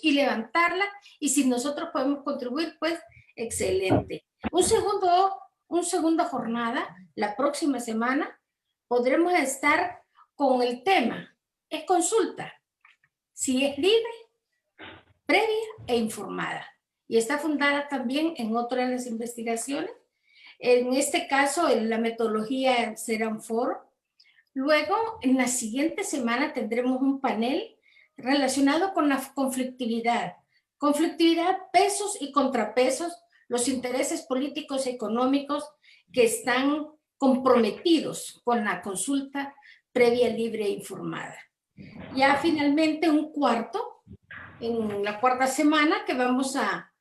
y levantarla, y si nosotros podemos contribuir, pues excelente. Una segunda jornada, la próxima semana, podremos estar con el tema, es consulta, si es libre, previa e informada. Y está fundada también en otras de las investigaciones. En este caso, la metodología será un foro. Luego, en la siguiente semana tendremos un panel relacionado con la conflictividad. Conflictividad, pesos y contrapesos, los intereses políticos y económicos que están comprometidos con la consulta previa, libre e informada. Ya finalmente en la cuarta semana, que vamos a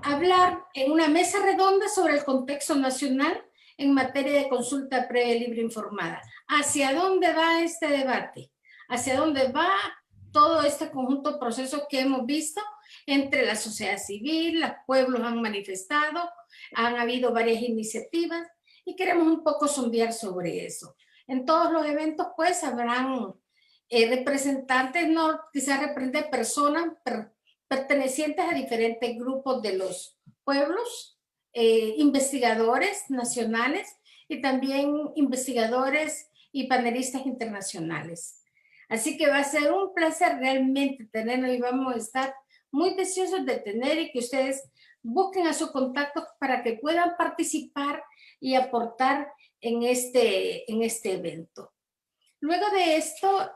hablar en una mesa redonda sobre el contexto nacional en materia de consulta previa, libre e informada. ¿Hacia dónde va este debate? ¿Hacia dónde va todo este conjunto de procesos que hemos visto entre la sociedad civil, los pueblos han manifestado, han habido varias iniciativas y queremos un poco sondear sobre eso? En todos los eventos pues habrán representantes, no quizás representen personas pertenecientes a diferentes grupos de los pueblos, investigadores nacionales y también investigadores y panelistas internacionales. Así que va a ser un placer realmente tenerlo y vamos a estar muy deseosos de tener y que ustedes busquen a sus contactos para que puedan participar y aportar en este evento. Luego de esto,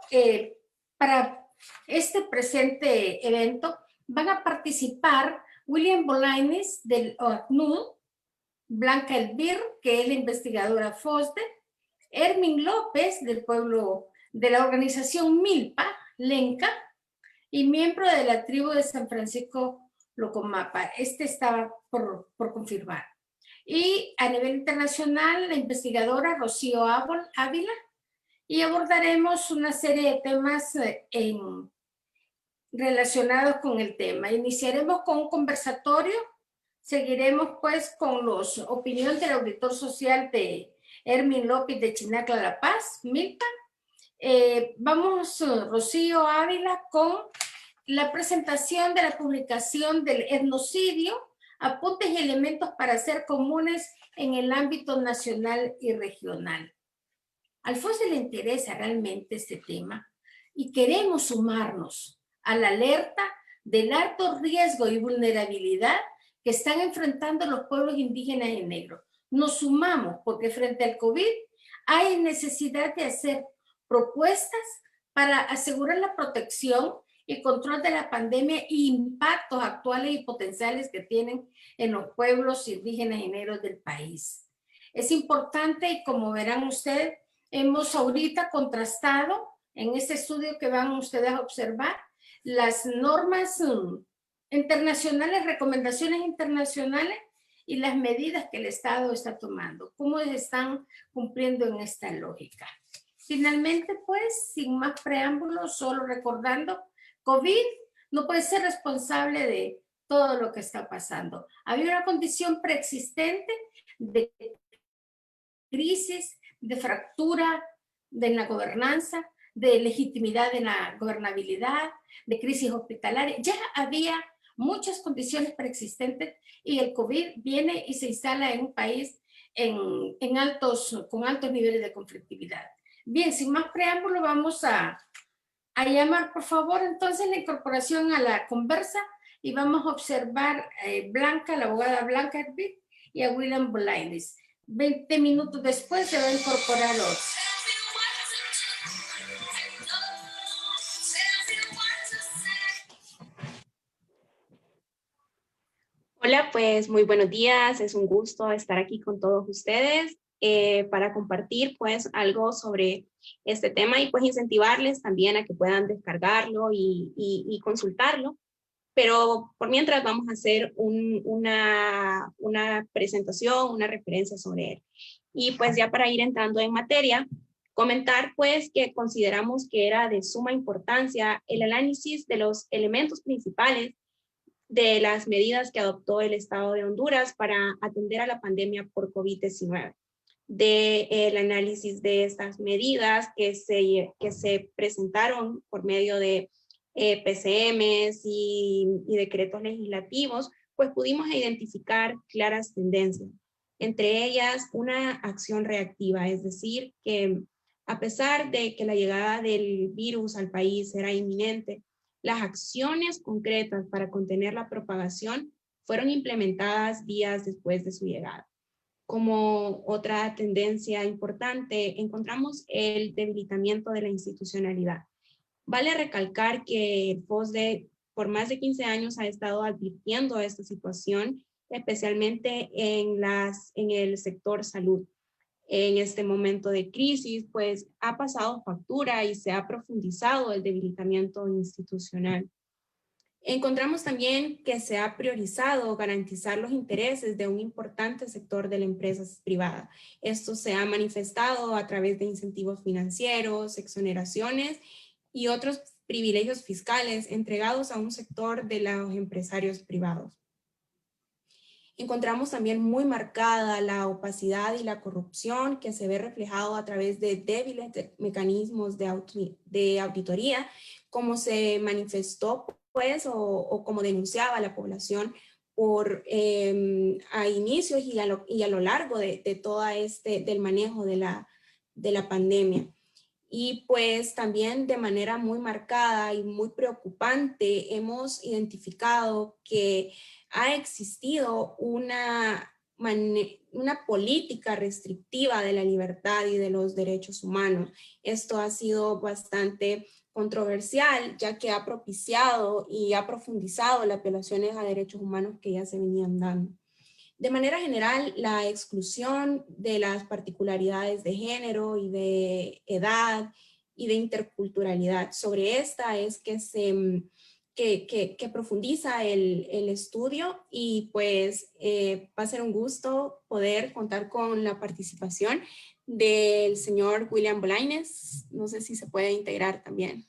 para este presente evento, van a participar William Bolaños del OACNUD, Blanca Elvir, que es la investigadora FOSDE, Hermin López del pueblo de la organización Milpa, Lenca, y miembro de la tribu de San Francisco Locomapa. Este estaba por confirmar. Y a nivel internacional, la investigadora Rocío Ávila, y abordaremos una serie de temas relacionados con el tema. Iniciaremos con un conversatorio, seguiremos pues con las opiniones del auditor social de Hermin López de Chinacla, La Paz, Milpa. Vamos, Rocío Ávila, con la presentación de la publicación del etnocidio, apuntes y elementos para ser comunes en el ámbito nacional y regional. Al FOSDE le interesa realmente este tema y queremos sumarnos a la alerta del alto riesgo y vulnerabilidad que están enfrentando los pueblos indígenas y negros. Nos sumamos porque frente al COVID hay necesidad de hacer propuestas para asegurar la protección y control de la pandemia e impactos actuales y potenciales que tienen en los pueblos indígenas y negros del país. Es importante y como verán ustedes, hemos ahorita contrastado en este estudio que van ustedes a observar las normas internacionales, recomendaciones internacionales y las medidas que el Estado está tomando, cómo están cumpliendo en esta lógica. Finalmente, pues, sin más preámbulos, solo recordando, COVID no puede ser responsable de todo lo que está pasando. Había una condición preexistente de crisis, de fractura de la gobernanza, de legitimidad en la gobernabilidad, de crisis hospitalaria. Ya había muchas condiciones preexistentes y el COVID viene y se instala en un país con altos niveles de conflictividad. Bien, sin más preámbulo, vamos a llamar, por favor, entonces la incorporación a la conversa y vamos a observar Blanca, la abogada Blanca Elvir, y a William Bolaños. 20 minutos después se va a incorporar otro. Hola, pues muy buenos días. Es un gusto estar aquí con todos ustedes para compartir pues algo sobre este tema y pues incentivarles también a que puedan descargarlo y consultarlo. Pero por mientras vamos a hacer una presentación, una referencia sobre él. Y pues ya para ir entrando en materia, comentar pues que consideramos que era de suma importancia el análisis de los elementos principales de las medidas que adoptó el Estado de Honduras para atender a la pandemia por COVID-19. Del análisis de estas medidas que se presentaron por medio de PCMs y decretos legislativos, pues pudimos identificar claras tendencias. Entre ellas, una acción reactiva, es decir, que a pesar de que la llegada del virus al país era inminente, las acciones concretas para contener la propagación fueron implementadas días después de su llegada. Como otra tendencia importante, encontramos el debilitamiento de la institucionalidad. Vale recalcar que el FOSDE por más de 15 años ha estado advirtiendo esta situación, especialmente en el sector salud. En este momento de crisis, pues ha pasado factura y se ha profundizado el debilitamiento institucional. Encontramos también que se ha priorizado garantizar los intereses de un importante sector de la empresa privada. Esto se ha manifestado a través de incentivos financieros, exoneraciones y otros privilegios fiscales entregados a un sector de los empresarios privados. Encontramos también muy marcada la opacidad y la corrupción que se ve reflejado a través de débiles mecanismos de auditoría, como se manifestó pues o como denunciaba la población a inicios y a lo largo de todo del manejo de la pandemia. Y pues también de manera muy marcada y muy preocupante hemos identificado que ha existido una política restrictiva de la libertad y de los derechos humanos. Esto ha sido bastante controversial, ya que ha propiciado y ha profundizado las violaciones a derechos humanos que ya se venían dando. De manera general, la exclusión de las particularidades de género y de edad y de interculturalidad. Sobre esta es que profundiza el estudio y pues va a ser un gusto poder contar con la participación del señor William Bolaños. No sé si se puede integrar también.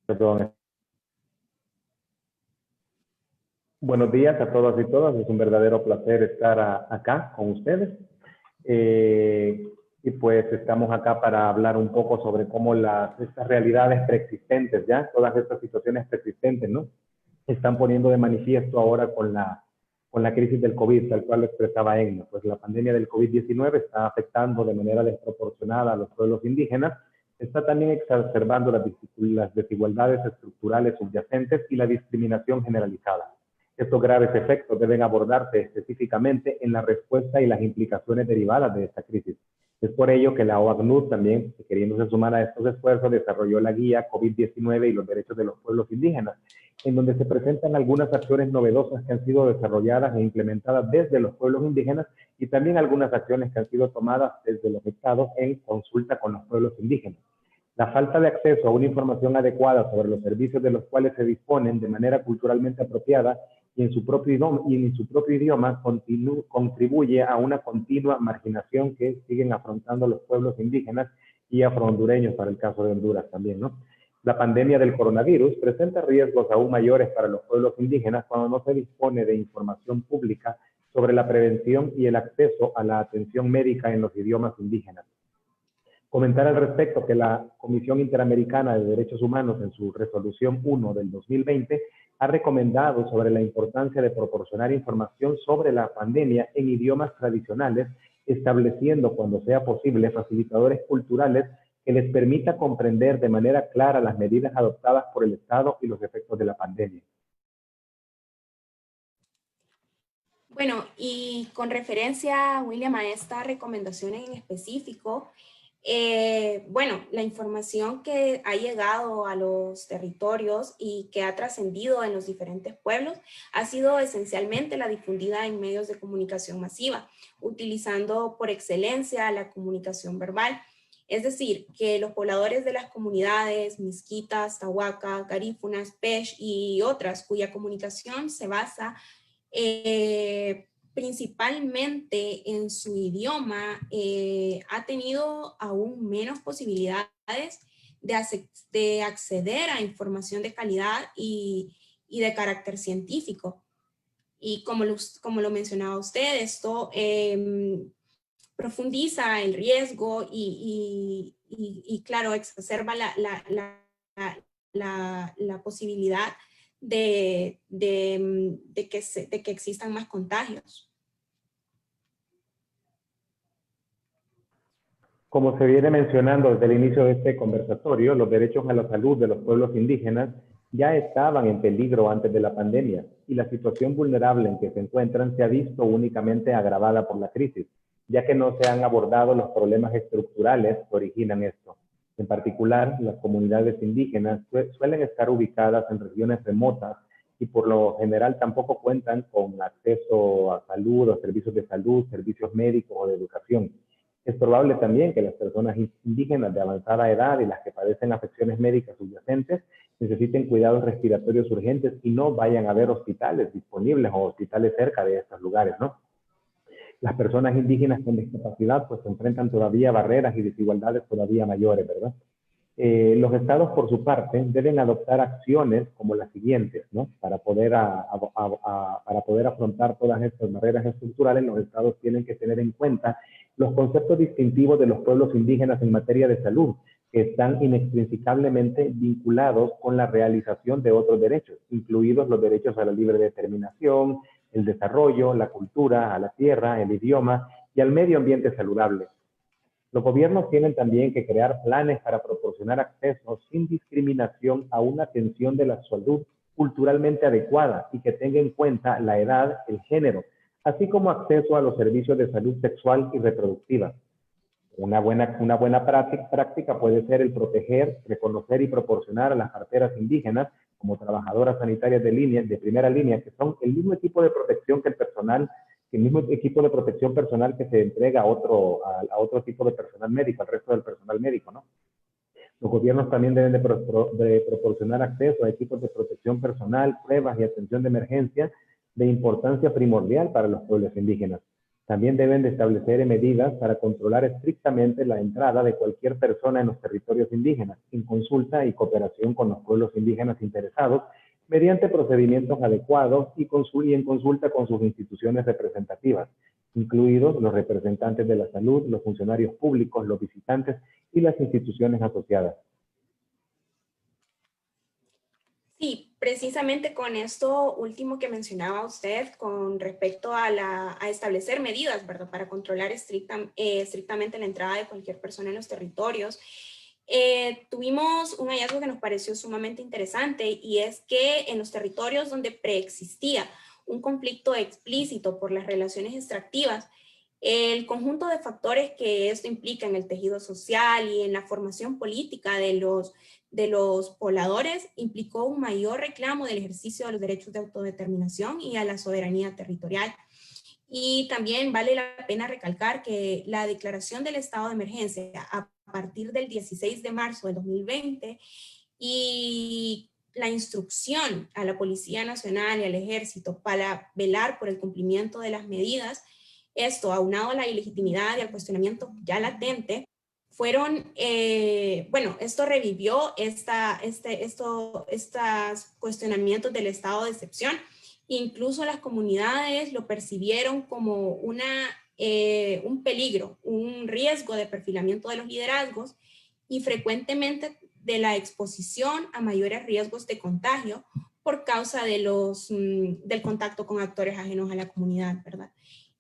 Perdón. Buenos días a todas y todas. Es un verdadero placer estar acá con ustedes. Y pues estamos acá para hablar un poco sobre cómo estas realidades preexistentes, ya todas estas situaciones preexistentes, ¿no? Están poniendo de manifiesto ahora con la crisis del COVID, tal cual lo expresaba Egna. Pues la pandemia del COVID-19 está afectando de manera desproporcionada a los pueblos indígenas, está también exacerbando las desigualdades estructurales subyacentes y la discriminación generalizada. Estos graves efectos deben abordarse específicamente en la respuesta y las implicaciones derivadas de esta crisis. Es por ello que la OACNUR también, queriéndose sumar a estos esfuerzos, desarrolló la guía COVID-19 y los derechos de los pueblos indígenas, en donde se presentan algunas acciones novedosas que han sido desarrolladas e implementadas desde los pueblos indígenas y también algunas acciones que han sido tomadas desde los estados en consulta con los pueblos indígenas. La falta de acceso a una información adecuada sobre los servicios de los cuales se disponen de manera culturalmente apropiada y en su propio idioma contribuye a una continua marginación que siguen afrontando los pueblos indígenas y afrohondureños, para el caso de Honduras también, ¿no? La pandemia del coronavirus presenta riesgos aún mayores para los pueblos indígenas cuando no se dispone de información pública sobre la prevención y el acceso a la atención médica en los idiomas indígenas. Comentar al respecto que la Comisión Interamericana de Derechos Humanos en su resolución 1 del 2020 ha recomendado sobre la importancia de proporcionar información sobre la pandemia en idiomas tradicionales, estableciendo cuando sea posible facilitadores culturales que les permita comprender de manera clara las medidas adoptadas por el Estado y los efectos de la pandemia. Bueno, y con referencia, William, a esta recomendación en específico, bueno, la información que ha llegado a los territorios y que ha trascendido en los diferentes pueblos ha sido esencialmente la difundida en medios de comunicación masiva, utilizando por excelencia la comunicación verbal. Es decir, que los pobladores de las comunidades Misquitas, Tahuaca, Garífunas, Pech y otras cuya comunicación se basa principalmente en su idioma, ha tenido aún menos posibilidades de acceder a información de calidad y de carácter científico. Y como lo mencionaba usted, esto profundiza el riesgo y claro, exacerba la posibilidad de que existan más contagios. Como se viene mencionando desde el inicio de este conversatorio, los derechos a la salud de los pueblos indígenas ya estaban en peligro antes de la pandemia y la situación vulnerable en que se encuentran se ha visto únicamente agravada por la crisis, ya que no se han abordado los problemas estructurales que originan esto. En particular, las comunidades indígenas suelen estar ubicadas en regiones remotas y por lo general tampoco cuentan con acceso a salud o servicios de salud, servicios médicos o de educación. Es probable también que las personas indígenas de avanzada edad y las que padecen afecciones médicas subyacentes necesiten cuidados respiratorios urgentes y no vayan a haber hospitales disponibles o hospitales cerca de estos lugares, ¿no? Las personas indígenas con discapacidad pues enfrentan todavía barreras y desigualdades todavía mayores, ¿verdad? Los estados, por su parte, deben adoptar acciones como las siguientes, ¿no? Para poder afrontar todas estas barreras estructurales, los estados tienen que tener en cuenta los conceptos distintivos de los pueblos indígenas en materia de salud, que están inextricablemente vinculados con la realización de otros derechos, incluidos los derechos a la libre determinación, el desarrollo, la cultura, a la tierra, el idioma y al medio ambiente saludable. Los gobiernos tienen también que crear planes para proporcionar acceso sin discriminación a una atención de la salud culturalmente adecuada y que tenga en cuenta la edad, el género, así como acceso a los servicios de salud sexual y reproductiva. Una buena práctica puede ser el proteger, reconocer y proporcionar a las parteras indígenas como trabajadoras sanitarias de primera línea, que son el mismo equipo de protección que el mismo equipo de protección personal que se entrega a otro tipo de personal médico, al resto del personal médico, ¿no? Los gobiernos también deben de proporcionar acceso a equipos de protección personal, pruebas y atención de emergencia de importancia primordial para los pueblos indígenas. También deben de establecer medidas para controlar estrictamente la entrada de cualquier persona en los territorios indígenas, en consulta y cooperación con los pueblos indígenas interesados, mediante procedimientos adecuados y en consulta con sus instituciones representativas, incluidos los representantes de la salud, los funcionarios públicos, los visitantes y las instituciones asociadas. Sí, precisamente con esto último que mencionaba usted con respecto a establecer medidas, ¿verdad? Para controlar estrictamente la entrada de cualquier persona en los territorios. Tuvimos un hallazgo que nos pareció sumamente interesante y es que en los territorios donde preexistía un conflicto explícito por las relaciones extractivas, el conjunto de factores que esto implica en el tejido social y en la formación política de los pobladores implicó un mayor reclamo del ejercicio de los derechos de autodeterminación y a la soberanía territorial. Y también vale la pena recalcar que la declaración del estado de emergencia a partir del 16 de marzo del 2020 y la instrucción a la Policía Nacional y al Ejército para velar por el cumplimiento de las medidas, esto aunado a la ilegitimidad y al cuestionamiento ya latente, esto revivió estos cuestionamientos del estado de excepción. Incluso las comunidades lo percibieron como un peligro, un riesgo de perfilamiento de los liderazgos y frecuentemente de la exposición a mayores riesgos de contagio por causa de del contacto con actores ajenos a la comunidad, ¿verdad?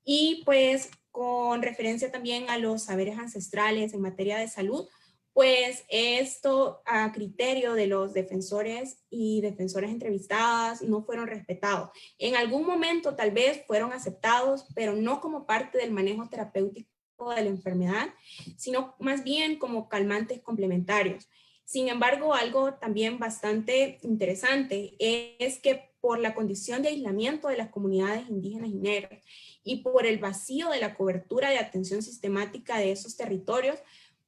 Y pues con referencia también a los saberes ancestrales en materia de salud, pues esto a criterio de los defensores y defensoras entrevistadas no fueron respetados. En algún momento tal vez fueron aceptados, pero no como parte del manejo terapéutico de la enfermedad, sino más bien como calmantes complementarios. Sin embargo, algo también bastante interesante es que por la condición de aislamiento de las comunidades indígenas y negras y por el vacío de la cobertura de atención sistemática de esos territorios,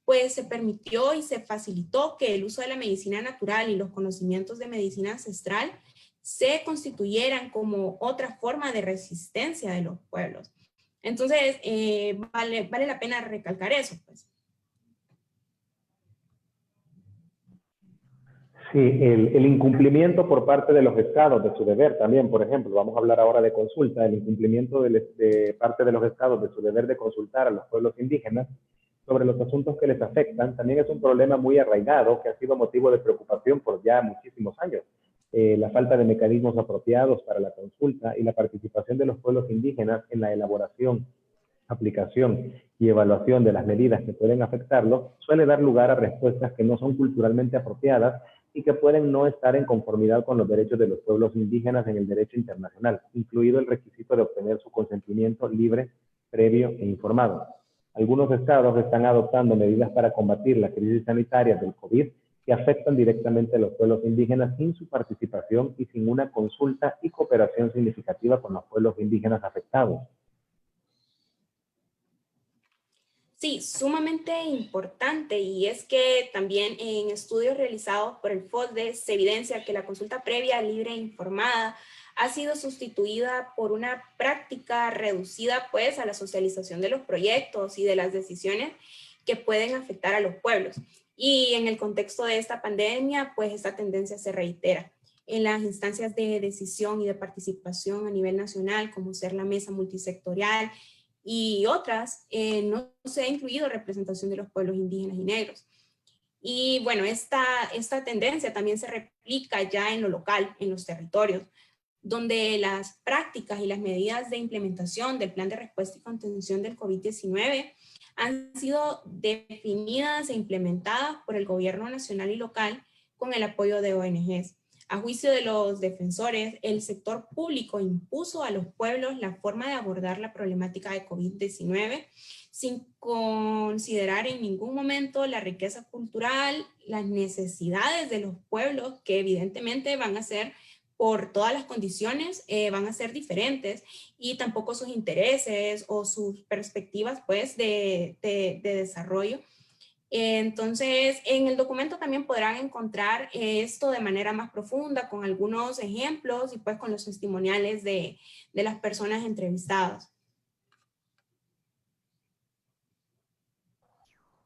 pues se permitió y se facilitó que el uso de la medicina natural y los conocimientos de medicina ancestral se constituyeran como otra forma de resistencia de los pueblos. Entonces, vale la pena recalcar eso, pues. Sí, el incumplimiento por parte de los estados de su deber también, por ejemplo, vamos a hablar ahora de consulta, el incumplimiento de parte de los estados de su deber de consultar a los pueblos indígenas sobre los asuntos que les afectan, también es un problema muy arraigado que ha sido motivo de preocupación por ya muchísimos años. La falta de mecanismos apropiados para la consulta y la participación de los pueblos indígenas en la elaboración, aplicación y evaluación de las medidas que pueden afectarlos suele dar lugar a respuestas que no son culturalmente apropiadas y que pueden no estar en conformidad con los derechos de los pueblos indígenas en el derecho internacional, incluido el requisito de obtener su consentimiento libre, previo e informado. Algunos estados están adoptando medidas para combatir la crisis sanitaria del COVID que afectan directamente a los pueblos indígenas sin su participación y sin una consulta y cooperación significativa con los pueblos indígenas afectados. Sí, sumamente importante, y es que también en estudios realizados por el FOSDE se evidencia que la consulta previa, libre e informada ha sido sustituida por una práctica reducida pues a la socialización de los proyectos y de las decisiones que pueden afectar a los pueblos. Y en el contexto de esta pandemia, pues esta tendencia se reitera en las instancias de decisión y de participación a nivel nacional, como ser la mesa multisectorial, y otras, no se ha incluido representación de los pueblos indígenas y negros. Y bueno, esta tendencia también se replica ya en lo local, en los territorios, donde las prácticas y las medidas de implementación del plan de respuesta y contención del COVID-19 han sido definidas e implementadas por el gobierno nacional y local con el apoyo de ONGs. A juicio de los defensores, el sector público impuso a los pueblos la forma de abordar la problemática de COVID-19 sin considerar en ningún momento la riqueza cultural, las necesidades de los pueblos, que evidentemente van a ser, por todas las condiciones, van a ser diferentes, y tampoco sus intereses o sus perspectivas pues de desarrollo. Entonces, en el documento también podrán encontrar esto de manera más profunda, con algunos ejemplos y pues con los testimoniales de las personas entrevistadas.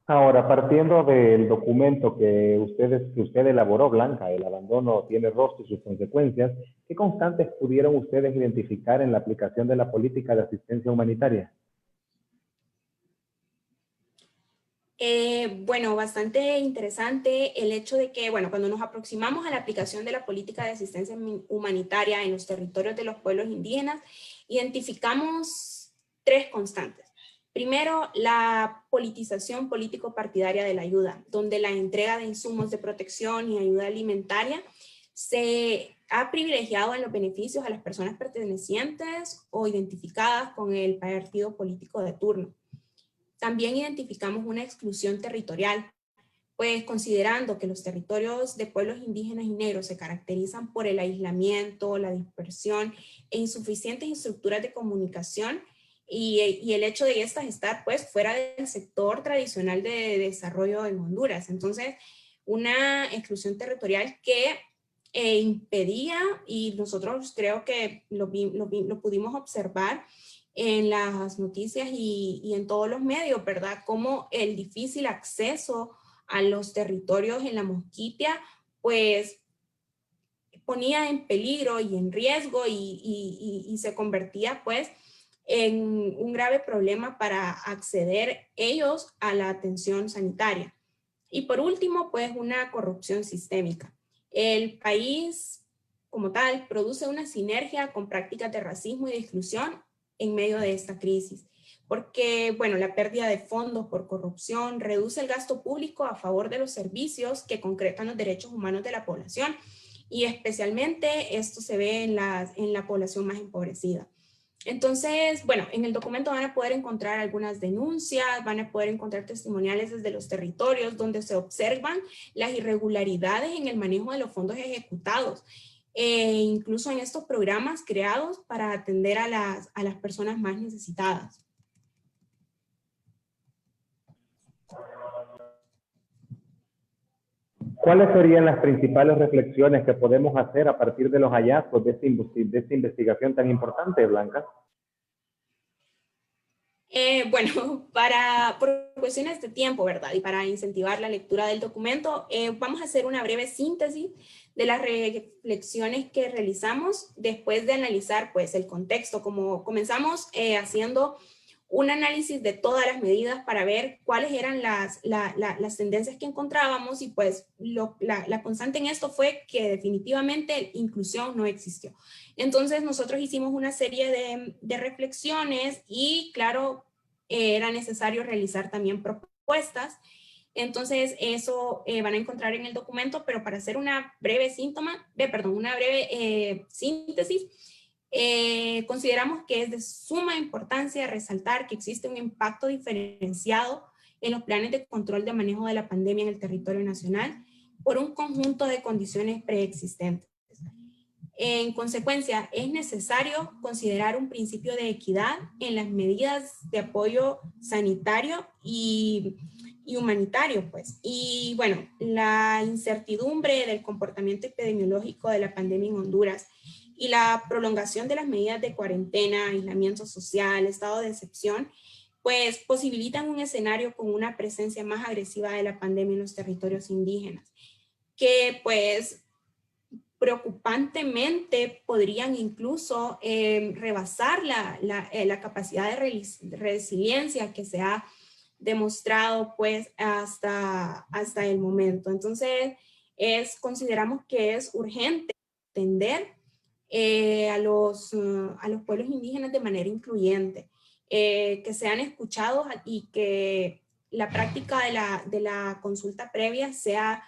Ahora, partiendo del documento que usted elaboró, Blanca, el abandono tiene rostro y sus consecuencias, ¿qué constantes pudieron ustedes identificar en la aplicación de la política de asistencia humanitaria? Bueno, bastante interesante el hecho de que, bueno, cuando nos aproximamos a la aplicación de la política de asistencia humanitaria en los territorios de los pueblos indígenas, identificamos tres constantes. Primero, la politización político-partidaria de la ayuda, donde la entrega de insumos de protección y ayuda alimentaria se ha privilegiado en los beneficios a las personas pertenecientes o identificadas con el partido político de turno. También identificamos una exclusión territorial, pues considerando que los territorios de pueblos indígenas y negros se caracterizan por el aislamiento, la dispersión e insuficientes estructuras de comunicación, y el hecho de estas estar pues fuera del sector tradicional de desarrollo en Honduras. Entonces, una exclusión territorial que impedía, y nosotros creo que lo pudimos observar en las noticias y en todos los medios, ¿verdad? Como el difícil acceso a los territorios en la Mosquitia, pues ponía en peligro y en riesgo y se convertía pues en un grave problema para acceder ellos a la atención sanitaria. Y por último, pues una corrupción sistémica. El país como tal produce una sinergia con prácticas de racismo y de exclusión en medio de esta crisis, porque, bueno, la pérdida de fondos por corrupción reduce el gasto público a favor de los servicios que concretan los derechos humanos de la población, y especialmente esto se ve en la población más empobrecida. Entonces, bueno, en el documento van a poder encontrar algunas denuncias, van a poder encontrar testimoniales desde los territorios donde se observan las irregularidades en el manejo de los fondos ejecutados, incluso en estos programas creados para atender a las personas más necesitadas. ¿Cuáles serían las principales reflexiones que podemos hacer a partir de los hallazgos de esta investigación tan importante, Blanca? Bueno, por cuestiones de tiempo, ¿verdad? Y para incentivar la lectura del documento, vamos a hacer una breve síntesis de las reflexiones que realizamos después de analizar pues el contexto. Como comenzamos haciendo un análisis de todas las medidas para ver cuáles eran las tendencias que encontrábamos, y pues la constante en esto fue que definitivamente inclusión no existió. Entonces nosotros hicimos una serie de reflexiones y claro, era necesario realizar también propuestas. Entonces eso van a encontrar en el documento, pero para hacer una breve síntesis, consideramos que es de suma importancia resaltar que existe un impacto diferenciado en los planes de control de manejo de la pandemia en el territorio nacional por un conjunto de condiciones preexistentes. En consecuencia, es necesario considerar un principio de equidad en las medidas de apoyo sanitario y humanitario, pues. Y bueno, la incertidumbre del comportamiento epidemiológico de la pandemia en Honduras y la prolongación de las medidas de cuarentena, aislamiento social, estado de excepción, pues posibilitan un escenario con una presencia más agresiva de la pandemia en los territorios indígenas, que pues preocupantemente podrían incluso rebasar la capacidad de resiliencia que se ha demostrado pues hasta el momento. Entonces, consideramos que es urgente atender a los pueblos indígenas de manera incluyente, que sean escuchados y que la práctica de la consulta previa sea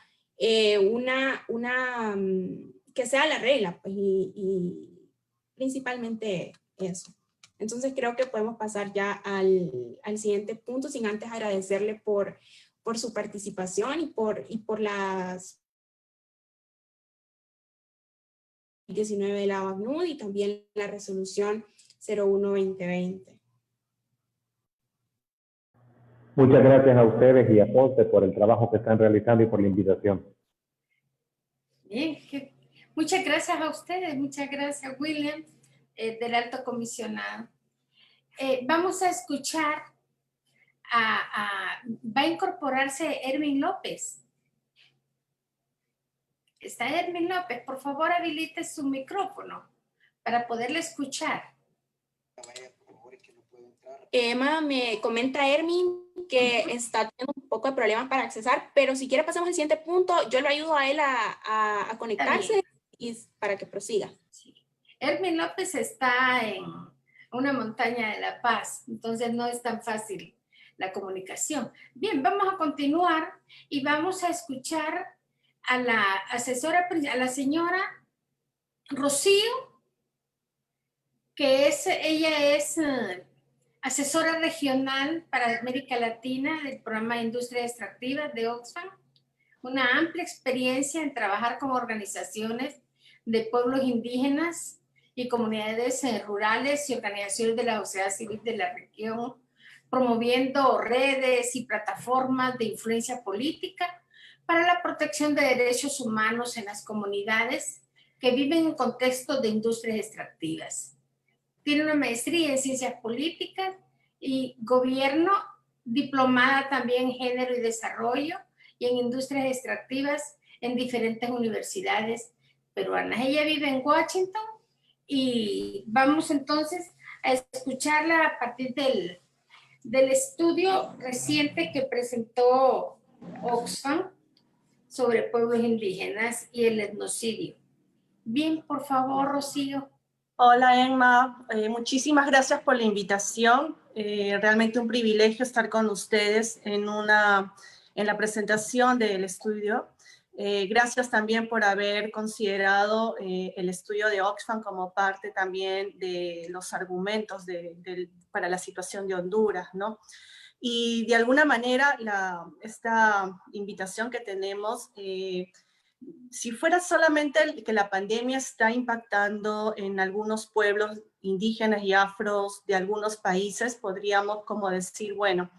que sea la regla, pues, y principalmente eso. Entonces creo que podemos pasar ya al siguiente punto, sin antes agradecerle por su participación y por las 19 de la ACNUD y también la resolución 01-2020. Muchas gracias a ustedes y a Ponce por el trabajo que están realizando y por la invitación. Bien, muchas gracias a ustedes, muchas gracias William, del Alto Comisionado. Vamos a escuchar va a incorporarse Erwin López. ¿Está Erwin López? Por favor, habilite su micrófono para poderle escuchar. Me comenta Erwin que está teniendo un poco de problemas para accesar, pero si quiere pasamos al siguiente punto, yo lo ayudo a él a conectarse y para que prosiga. Sí. Erwin López está en una montaña de La Paz, entonces no es tan fácil la comunicación. Bien, vamos a continuar y vamos a escuchar a la asesora, a la señora Rocío, que ella es asesora regional para América Latina del programa de Industrias Extractivas de Oxfam, una amplia experiencia en trabajar con organizaciones de pueblos indígenas y comunidades rurales y organizaciones de la sociedad civil de la región, promoviendo redes y plataformas de influencia política para la protección de derechos humanos en las comunidades que viven en contextos de industrias extractivas. Tiene una maestría en ciencias políticas y gobierno, diplomada también en género y desarrollo y en industrias extractivas en diferentes universidades peruanas. Ella vive en Washington y vamos entonces a escucharla a partir del estudio reciente que presentó Oxfam sobre pueblos indígenas y el etnocidio. Bien, por favor, Rocío. Hola Emma, muchísimas gracias por la invitación. Realmente un privilegio estar con ustedes en la presentación del estudio. Gracias también por haber considerado el estudio de Oxfam como parte también de los argumentos para la situación de Honduras, ¿no? Y de alguna manera esta invitación que tenemos, si fuera solamente que la pandemia está impactando en algunos pueblos indígenas y afros de algunos países, podríamos como decir, bueno,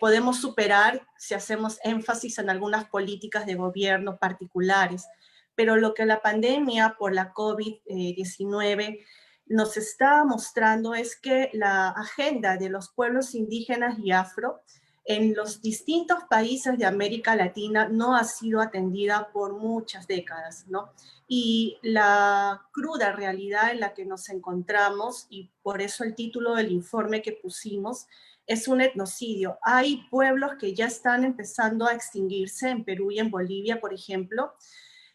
podemos superar si hacemos énfasis en algunas políticas de gobierno particulares, pero lo que la pandemia por la COVID-19 nos está mostrando es que la agenda de los pueblos indígenas y afro en los distintos países de América Latina no ha sido atendida por muchas décadas, ¿no? Y la cruda realidad en la que nos encontramos, y por eso el título del informe que pusimos, es un etnocidio. Hay pueblos que ya están empezando a extinguirse en Perú y en Bolivia, por ejemplo,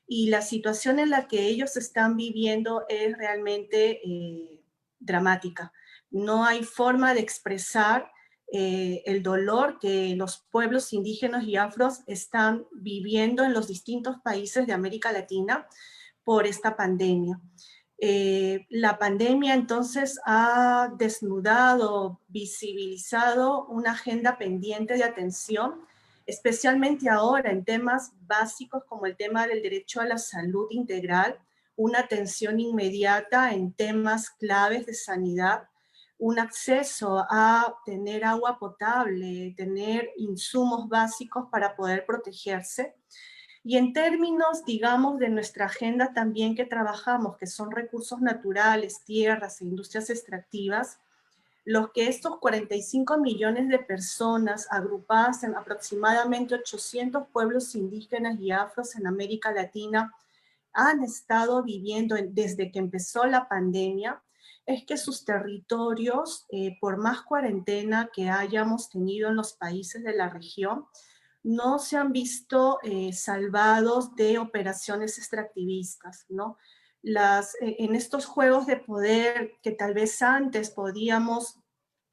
y la situación en la que ellos están viviendo es realmente dramática. No hay forma de expresar el dolor que los pueblos indígenas y afros están viviendo en los distintos países de América Latina por esta pandemia. La pandemia entonces ha desnudado, visibilizado una agenda pendiente de atención, especialmente ahora en temas básicos como el tema del derecho a la salud integral, una atención inmediata en temas claves de sanidad, un acceso a tener agua potable, tener insumos básicos para poder protegerse. Y en términos, digamos, de nuestra agenda también que trabajamos, que son recursos naturales, tierras e industrias extractivas, los que estos 45 millones de personas agrupadas en aproximadamente 800 pueblos indígenas y afros en América Latina han estado viviendo desde que empezó la pandemia, es que sus territorios, por más cuarentena que hayamos tenido en los países de la región, no se han visto salvados de operaciones extractivistas, ¿no? En estos juegos de poder que tal vez antes podíamos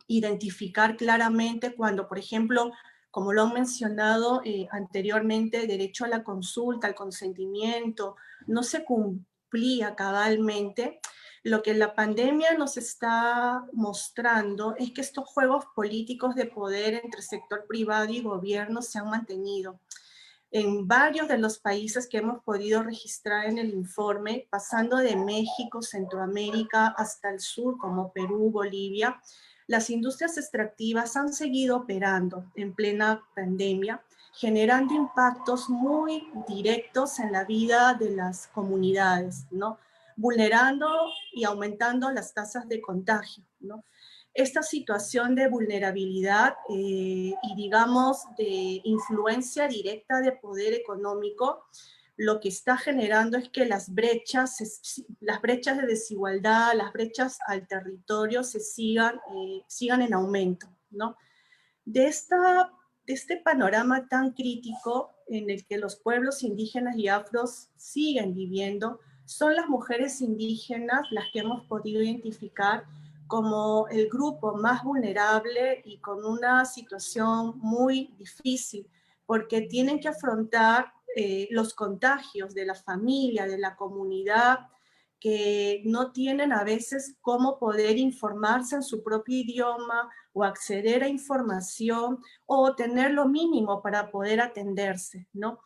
identificar claramente cuando, por ejemplo, como lo han mencionado anteriormente, derecho a la consulta, al consentimiento, no se cumplía cabalmente. Lo que la pandemia nos está mostrando es que estos juegos políticos de poder entre sector privado y gobierno se han mantenido. En varios de los países que hemos podido registrar en el informe, pasando de México, Centroamérica, hasta el sur, como Perú, Bolivia, las industrias extractivas han seguido operando en plena pandemia, generando impactos muy directos en la vida de las comunidades, ¿no? Vulnerando y aumentando las tasas de contagio, ¿no? Esta situación de vulnerabilidad y, digamos, de influencia directa de poder económico, lo que está generando es que las brechas de desigualdad, las brechas al territorio sigan en aumento, ¿no? De, de este panorama tan crítico en el que los pueblos indígenas y afros siguen viviendo, son las mujeres indígenas las que hemos podido identificar como el grupo más vulnerable y con una situación muy difícil, porque tienen que afrontar los contagios de la familia, de la comunidad, que no tienen a veces cómo poder informarse en su propio idioma o acceder a información o tener lo mínimo para poder atenderse, ¿no?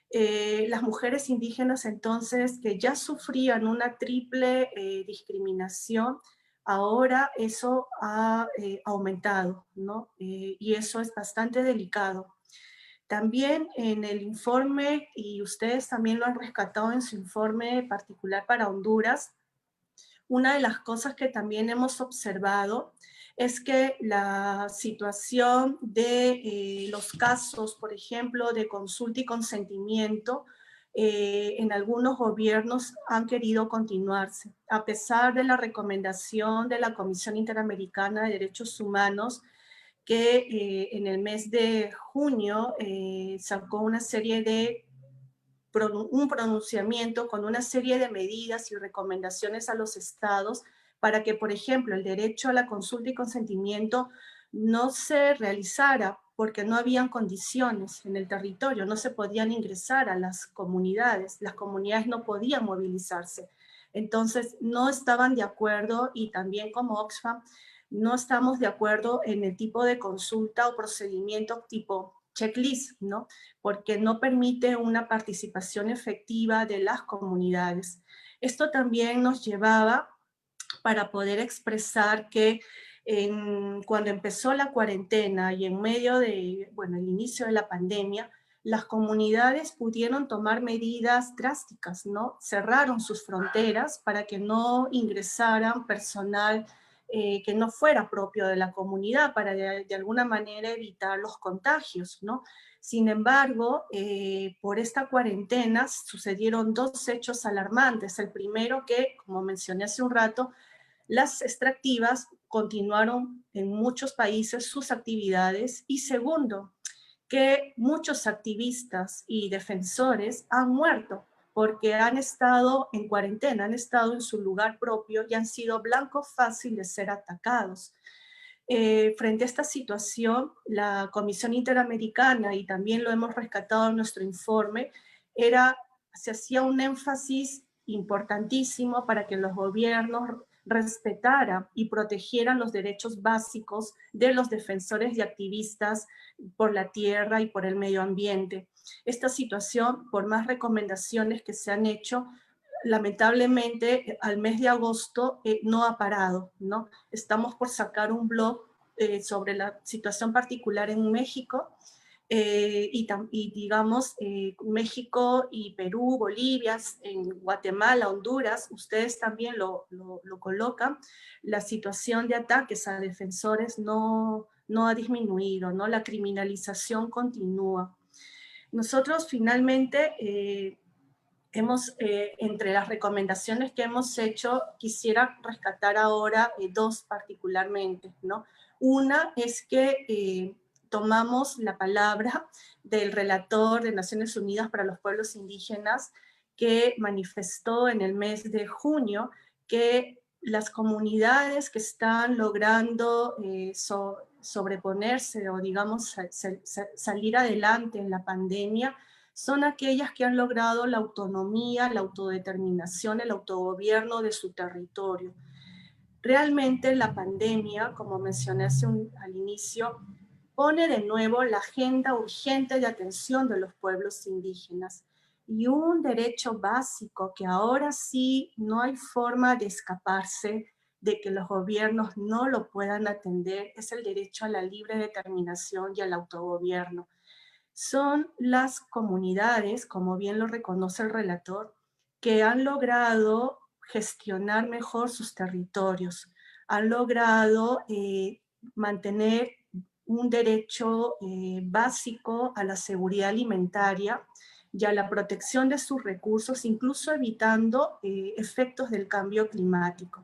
Las mujeres indígenas entonces que ya sufrían una triple discriminación, ahora eso ha aumentado, ¿no? Y eso es bastante delicado. También en el informe, y ustedes también lo han rescatado en su informe particular para Honduras, una de las cosas que también hemos observado es que la situación de los casos, por ejemplo, de consulta y consentimiento, en algunos gobiernos han querido continuarse, a pesar de la recomendación de la Comisión Interamericana de Derechos Humanos, que en el mes de junio sacó una serie de un pronunciamiento con una serie de medidas y recomendaciones a los estados para que, por ejemplo, el derecho a la consulta y consentimiento no se realizara porque no habían condiciones en el territorio, no se podían ingresar a las comunidades no podían movilizarse. Entonces, no estaban de acuerdo y también como Oxfam no estamos de acuerdo en el tipo de consulta o procedimiento tipo checklist, ¿no? Porque no permite una participación efectiva de las comunidades. Esto también nos llevaba para poder expresar que cuando empezó la cuarentena y en medio de, bueno, el inicio de la pandemia, las comunidades pudieron tomar medidas drásticas, ¿no? Cerraron sus fronteras para que no ingresaran personal que no fuera propio de la comunidad, para de alguna manera evitar los contagios, ¿no? Sin embargo, por esta cuarentena sucedieron dos hechos alarmantes. El primero que, como mencioné hace un rato, las extractivas continuaron en muchos países sus actividades, y segundo, que muchos activistas y defensores han muerto porque han estado en cuarentena, han estado en su lugar propio y han sido blanco fácil de ser atacados. Frente a esta situación, la Comisión Interamericana, y también lo hemos rescatado en nuestro informe, se hacía un énfasis importantísimo para que los gobiernos respetaran y protegieran los derechos básicos de los defensores y activistas por la tierra y por el medio ambiente. Esta situación, por más recomendaciones que se han hecho, lamentablemente al mes de agosto no ha parado, ¿no? Estamos por sacar un blog sobre la situación particular en México, y digamos México y Perú, Bolivia, en Guatemala, Honduras, ustedes también lo colocan, la situación de ataques a defensores no ha disminuido, ¿no? La criminalización continúa. Nosotros finalmente entre las recomendaciones que hemos hecho, quisiera rescatar ahora dos particularmente, ¿no? Una es que tomamos la palabra del relator de Naciones Unidas para los Pueblos Indígenas, que manifestó en el mes de junio que las comunidades que están logrando sobreponerse o, digamos, salir adelante en la pandemia son aquellas que han logrado la autonomía, la autodeterminación, el autogobierno de su territorio. Realmente la pandemia, como mencioné al inicio, pone de nuevo la agenda urgente de atención de los pueblos indígenas, y un derecho básico que ahora sí no hay forma de escaparse de que los gobiernos no lo puedan atender, es el derecho a la libre determinación y al autogobierno. Son las comunidades, como bien lo reconoce el relator, que han logrado gestionar mejor sus territorios, han logrado mantener un derecho básico a la seguridad alimentaria y a la protección de sus recursos, incluso evitando efectos del cambio climático.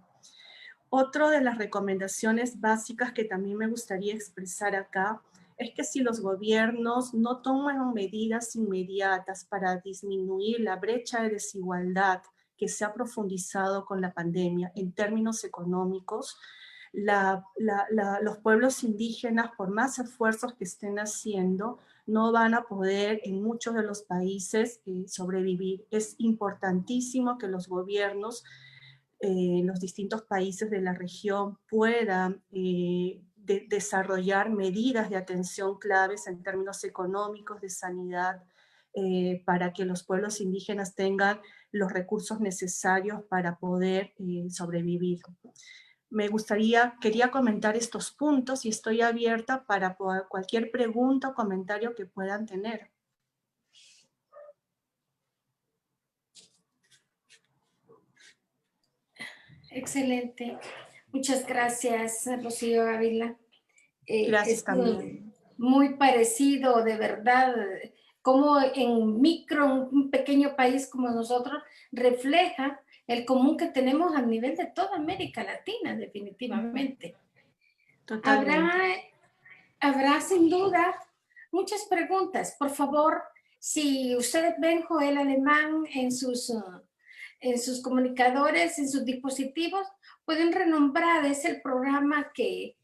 Otra de las recomendaciones básicas que también me gustaría expresar acá es que si los gobiernos no toman medidas inmediatas para disminuir la brecha de desigualdad que se ha profundizado con la pandemia en términos económicos, los pueblos indígenas, por más esfuerzos que estén haciendo, no van a poder en muchos de los países sobrevivir. Es importantísimo que los gobiernos los distintos países de la región puedan desarrollar medidas de atención claves en términos económicos, de sanidad, para que los pueblos indígenas tengan los recursos necesarios para poder sobrevivir. Quería comentar estos puntos y estoy abierta para cualquier pregunta o comentario que puedan tener. Excelente. Muchas gracias, Rocío Ávila. Gracias también. Muy parecido, de verdad, como en un pequeño país como nosotros, refleja el común que tenemos a nivel de toda América Latina, definitivamente. Totalmente. Habrá sin duda muchas preguntas. Por favor, si ustedes ven Joel Alemán en sus comunicadores, en sus dispositivos, pueden renombrar, es el programa que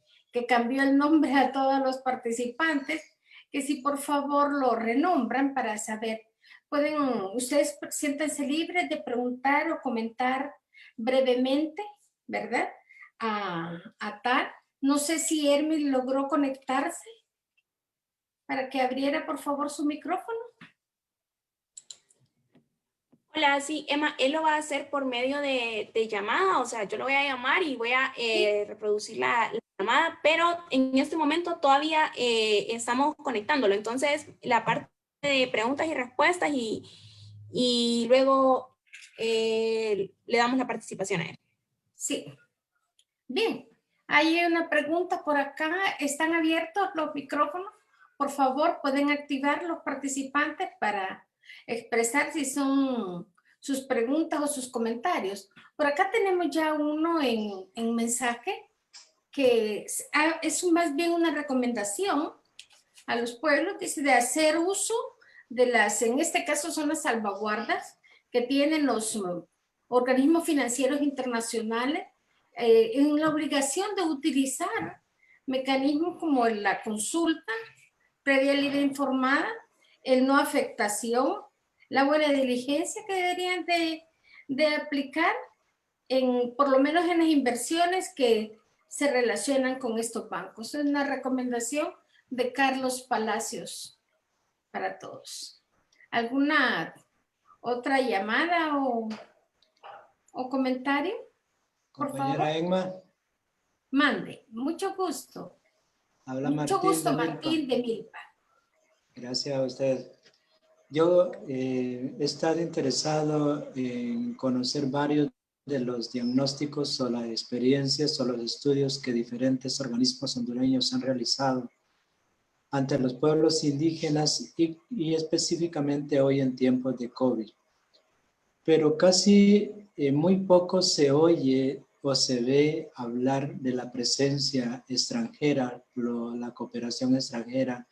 cambió el nombre a todos los participantes, que si por favor lo renombran para saber, ustedes siéntanse libres de preguntar o comentar brevemente, ¿verdad? A tal. No sé si Hermes logró conectarse para que abriera por favor su micrófono. Hola, sí, Emma, él lo va a hacer por medio de llamada, o sea, yo lo voy a llamar y voy a reproducir la llamada, pero en este momento todavía estamos conectándolo, entonces la parte de preguntas y respuestas y luego le damos la participación a él. Sí. Bien, hay una pregunta por acá. ¿Están abiertos los micrófonos? Por favor, pueden activar los participantes para expresar si son sus preguntas o sus comentarios. Por acá tenemos ya uno en mensaje que es más bien una recomendación a los pueblos, dice, de hacer uso de las, en este caso son las salvaguardas que tienen los organismos financieros internacionales en la obligación de utilizar mecanismos como la consulta previa libre informada, el no afectación, la buena diligencia que deberían de aplicar por lo menos en las inversiones que se relacionan con estos bancos. Es una recomendación de Carlos Palacios para todos. ¿Alguna otra llamada o comentario? Por Compañera favor. Emma, Mande. Mucho gusto. habla Mucho Martín gusto, de Milpa. Martín de Milpa. Gracias a usted. Yo he estado interesado en conocer varios de los diagnósticos o las experiencias o los estudios que diferentes organismos hondureños han realizado ante los pueblos indígenas y específicamente hoy en tiempos de COVID. Pero casi muy poco se oye o se ve hablar de la presencia extranjera, la cooperación extranjera,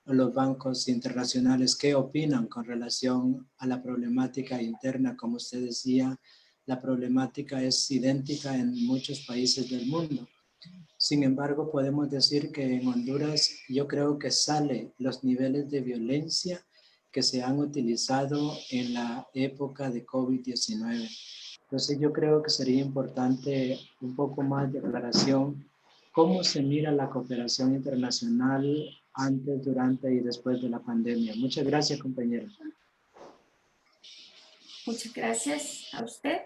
los bancos internacionales. ¿Qué opinan con relación a la problemática interna? Como usted decía, la problemática es idéntica en muchos países del mundo. Sin embargo, podemos decir que en Honduras yo creo que sale los niveles de violencia que se han utilizado en la época de COVID-19. Entonces yo creo que sería importante un poco más de aclaración cómo se mira la cooperación internacional antes, durante y después de la pandemia. Muchas gracias, compañero. Muchas gracias a usted.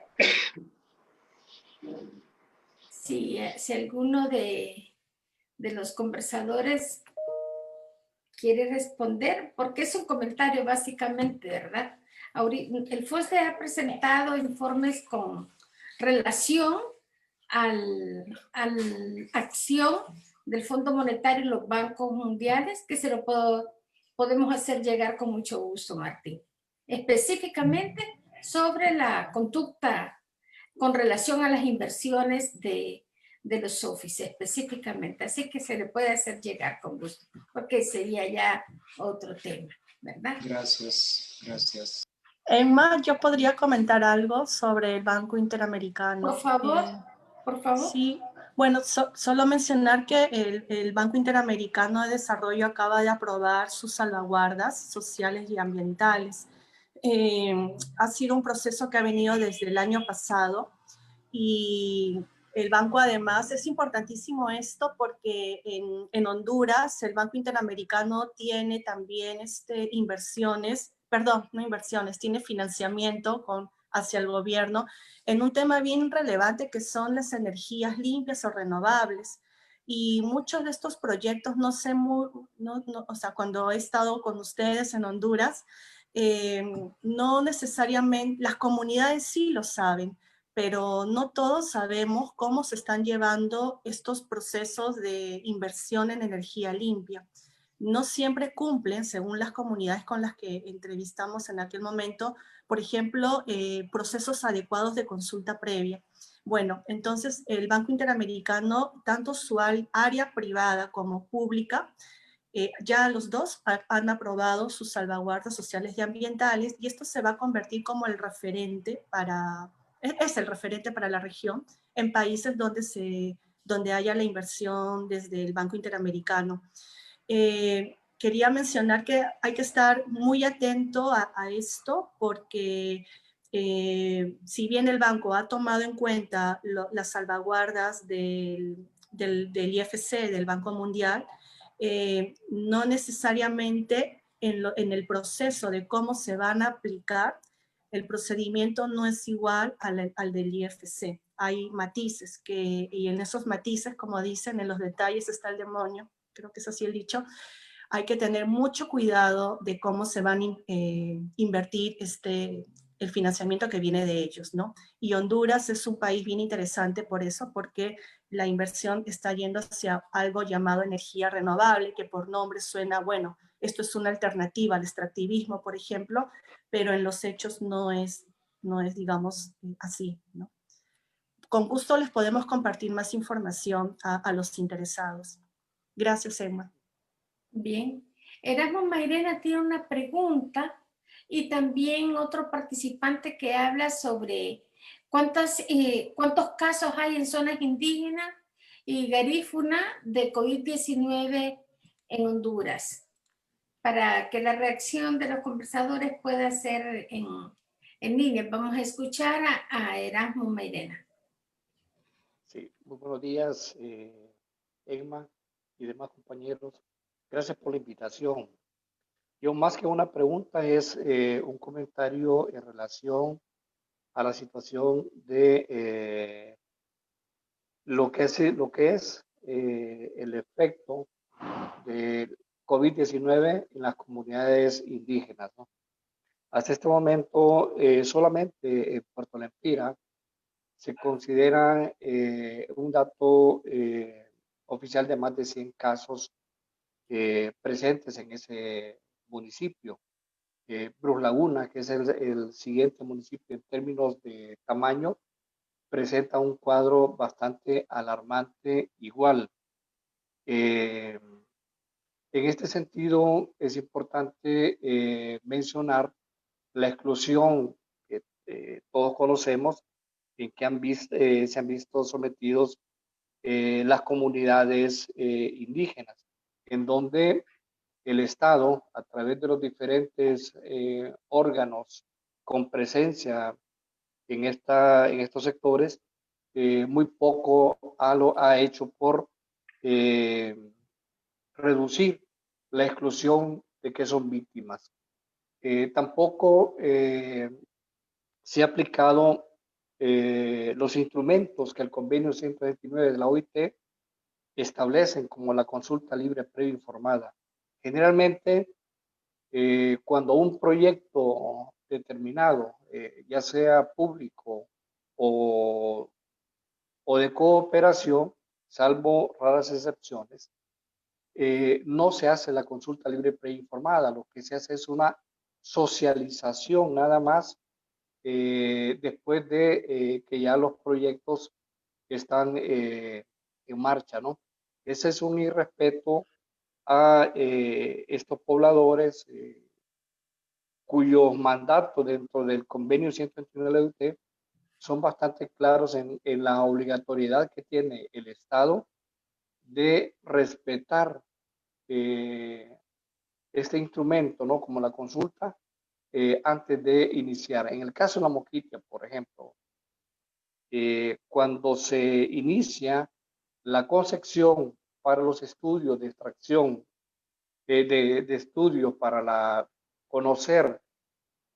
Si alguno de los conversadores quiere responder, porque es un comentario básicamente, ¿verdad? El FOSDE ha presentado informes con relación a la acción del Fondo Monetario y los bancos mundiales, que se lo podemos hacer llegar con mucho gusto, Martín. Específicamente sobre la conducta con relación a las inversiones de los SOFIs específicamente. Así que se le puede hacer llegar con gusto, porque sería ya otro tema, ¿verdad? Gracias, gracias. Emma, yo podría comentar algo sobre el Banco Interamericano. Por favor, por favor. Sí, bueno, solo mencionar que el Banco Interamericano de Desarrollo acaba de aprobar sus salvaguardas sociales y ambientales. Ha sido un proceso que ha venido desde el año pasado y el banco además, es importantísimo esto porque en Honduras el Banco Interamericano tiene también tiene financiamiento hacia el gobierno en un tema bien relevante que son las energías limpias o renovables. Y muchos de estos proyectos, o sea, cuando he estado con ustedes en Honduras, no necesariamente, las comunidades sí lo saben, pero no todos sabemos cómo se están llevando estos procesos de inversión en energía limpia. No siempre cumplen, según las comunidades con las que entrevistamos en aquel momento, por ejemplo, procesos adecuados de consulta previa. Bueno, entonces el Banco Interamericano, tanto su área privada como pública, ya los dos han aprobado sus salvaguardas sociales y ambientales y esto se va a convertir como el referente es el referente para la región en países donde haya la inversión desde el Banco Interamericano. Quería mencionar que hay que estar muy atento a esto porque si bien el banco ha tomado en cuenta las salvaguardas del IFC, del Banco Mundial, no necesariamente en el proceso de cómo se van a aplicar, el procedimiento no es igual al del IFC. Hay matices y en esos matices, como dicen, en los detalles está el demonio, creo que es así el dicho. hay que tener mucho cuidado de cómo se van a invertir el financiamiento que viene de ellos, ¿no? Y Honduras es un país bien interesante por eso, porque la inversión está yendo hacia algo llamado energía renovable, que por nombre suena, bueno, esto es una alternativa al extractivismo, por ejemplo, pero en los hechos no es digamos, así, ¿no? Con gusto les podemos compartir más información a los interesados. Gracias, Emma. Bien. Erasmo Mairena tiene una pregunta y también otro participante que habla sobre cuántos casos hay en zonas indígenas y garífuna de COVID-19 en Honduras, para que la reacción de los conversadores pueda ser en línea. Vamos a escuchar a Erasmo Mairena. Sí, muy buenos días, Emma y demás compañeros. Gracias por la invitación. Yo más que una pregunta es un comentario en relación a la situación de lo que es el efecto de COVID-19 en las comunidades indígenas, ¿no? Hasta este momento, solamente en Puerto Lempira se considera un dato oficial de más de 100 casos presentes en ese municipio. Brus Laguna, que es el siguiente municipio en términos de tamaño, presenta un cuadro bastante alarmante igual. En este sentido, es importante mencionar la exclusión que todos conocemos, en que se han visto sometidos las comunidades indígenas, en donde el Estado, a través de los diferentes órganos con presencia en estos sectores, muy poco ha hecho por reducir la exclusión de que son víctimas. Tampoco se ha aplicado los instrumentos que el convenio 129 de la OIT establecen, como la consulta libre previa informada. Generalmente, cuando un proyecto determinado, ya sea público o de cooperación, salvo raras excepciones, no se hace la consulta libre preinformada. Lo que se hace es una socialización nada más después de que ya los proyectos están en marcha, ¿no? Ese es un irrespeto a estos pobladores cuyos mandatos dentro del convenio 129 de la UT son bastante claros en la obligatoriedad que tiene el Estado de respetar este instrumento, ¿no? Como la consulta, antes de iniciar. En el caso de la Moquitia, por ejemplo, cuando se inicia la concepción para los estudios de extracción, de estudios para conocer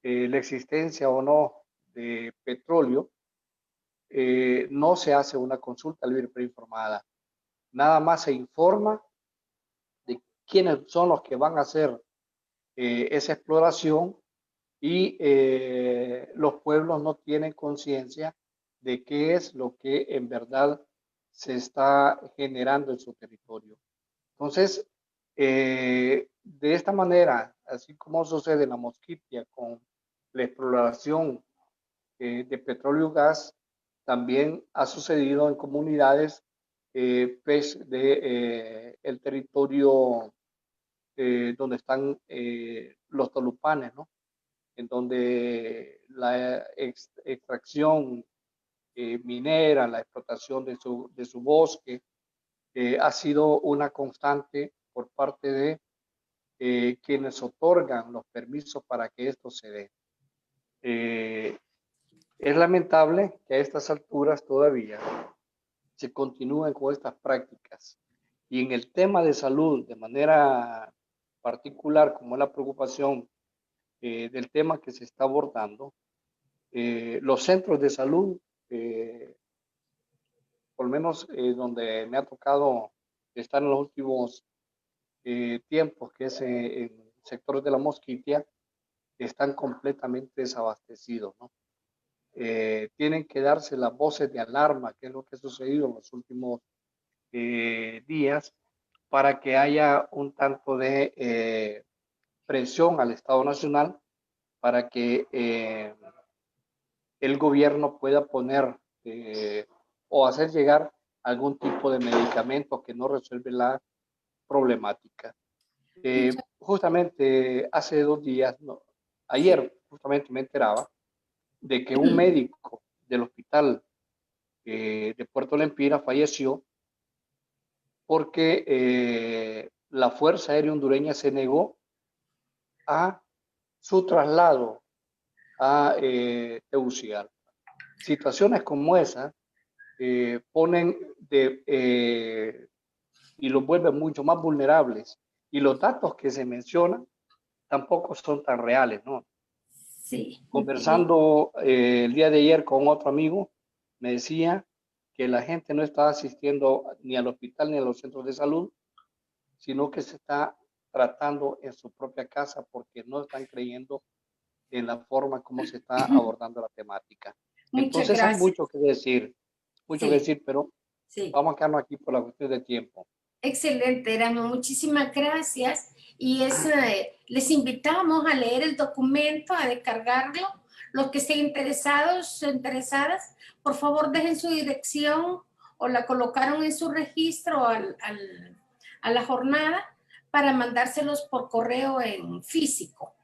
la existencia o no de petróleo, no se hace una consulta libre preinformada. Nada más se informa de quiénes son los que van a hacer esa exploración y los pueblos no tienen conciencia de qué es lo que en verdad se está generando en su territorio. Entonces, de esta manera, así como sucede en la Mosquitia con la exploración de petróleo y gas, también ha sucedido en comunidades pues, de el territorio donde están los tolupanes, ¿no? En donde la extracción minera, la explotación de su bosque, ha sido una constante por parte de quienes otorgan los permisos para que esto se dé. Es lamentable que a estas alturas todavía se continúen con estas prácticas. Y en el tema de salud, de manera particular, como es la preocupación del tema que se está abordando, los centros de salud, por lo menos donde me ha tocado estar en los últimos tiempos, que es en el sector de la Mosquitia, están completamente desabastecidos, ¿no? Tienen que darse las voces de alarma, que es lo que ha sucedido en los últimos días, para que haya un tanto de presión al Estado Nacional para que el gobierno pueda poner o hacer llegar algún tipo de medicamento que no resuelve la problemática. Justamente hace 2 días, no, ayer justamente me enteraba de que un médico del hospital de Puerto Lempira falleció porque la Fuerza Aérea Hondureña se negó a su traslado a Tegucigalpa. Situaciones como esa ponen y los vuelven mucho más vulnerables, y los datos que se mencionan tampoco son tan reales, ¿no? Sí. Conversando el día de ayer con otro amigo, me decía que la gente no está asistiendo ni al hospital ni a los centros de salud, sino que se está tratando en su propia casa porque no están creyendo en la forma como se está abordando la temática. Muchas Entonces hay gracias. mucho que decir, pero Sí. vamos a quedarnos aquí por la cuestión de tiempo. Excelente, Erasmo, muchísimas gracias. Y les invitamos a leer el documento, a descargarlo. Los que estén interesados o interesadas, por favor dejen su dirección o la colocaron en su registro a la jornada para mandárselos por correo en físico.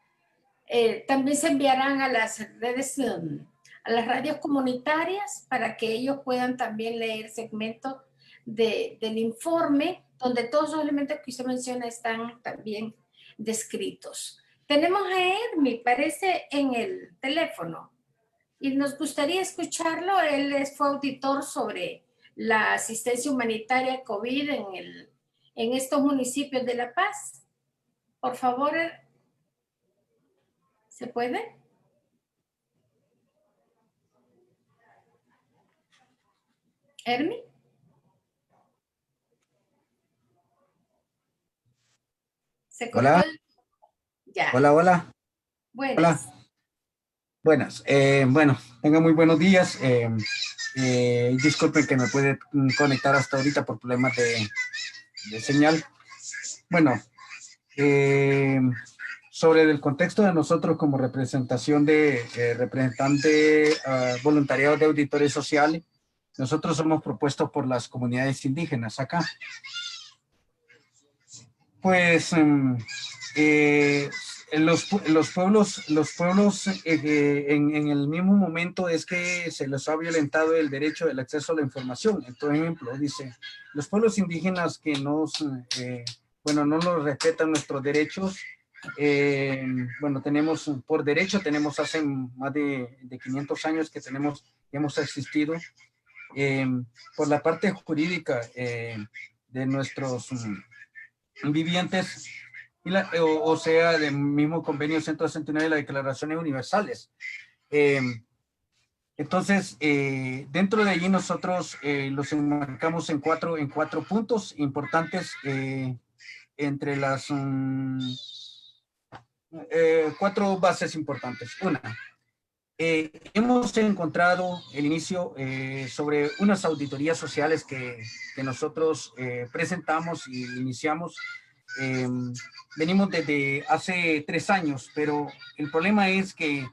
También se enviarán a las redes, a las radios comunitarias para que ellos puedan también leer segmentos del informe donde todos los elementos que usted menciona están también descritos. Tenemos a Hermi, parece, en el teléfono y nos gustaría escucharlo. Él fue auditor sobre la asistencia humanitaria COVID en estos municipios de La Paz. Por favor, ¿se puede? Hermi. ¿Se cortó? Hola, Ya. hola, hola, Buenas. hola. Buenas. Bueno, tengan muy buenos días. Disculpen que me puede conectar hasta ahorita por problemas de señal. Bueno, sobre el contexto de nosotros como representación de representante voluntariado de auditores sociales, nosotros somos propuestos por las comunidades indígenas acá. Pues los pueblos en el mismo momento es que se les ha violentado el derecho del acceso a la información. Por ejemplo, dice, los pueblos indígenas que no nos respetan nuestros derechos, bueno, por derecho tenemos hace más de 500 años que hemos existido. Por la parte jurídica de nuestros vivientes, o sea, del mismo convenio 169 de las Declaraciones Universales. Entonces, dentro de allí nosotros los enmarcamos en cuatro puntos importantes entre las 4 bases importantes. Una, hemos encontrado el inicio sobre unas auditorías sociales que nosotros presentamos y iniciamos. Venimos desde hace 3 años, pero el problema es que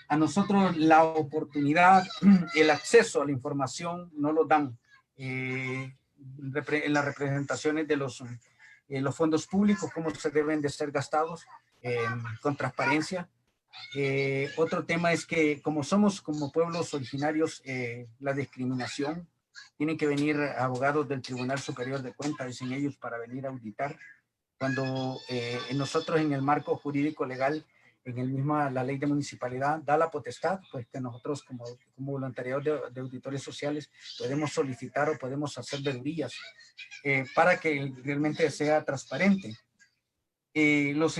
a nosotros la oportunidad, el acceso a la información no lo dan en las representaciones de los fondos públicos, cómo se deben de ser gastados con transparencia. Otro tema es que como somos como pueblos originarios, la discriminación, tienen que venir abogados del Tribunal Superior de Cuentas, dicen ellos, para venir a auditar, cuando nosotros en el marco jurídico legal, la ley de municipalidad da la potestad, pues que nosotros como voluntariado de auditores sociales podemos solicitar o podemos hacer vedurías para que realmente sea transparente. Los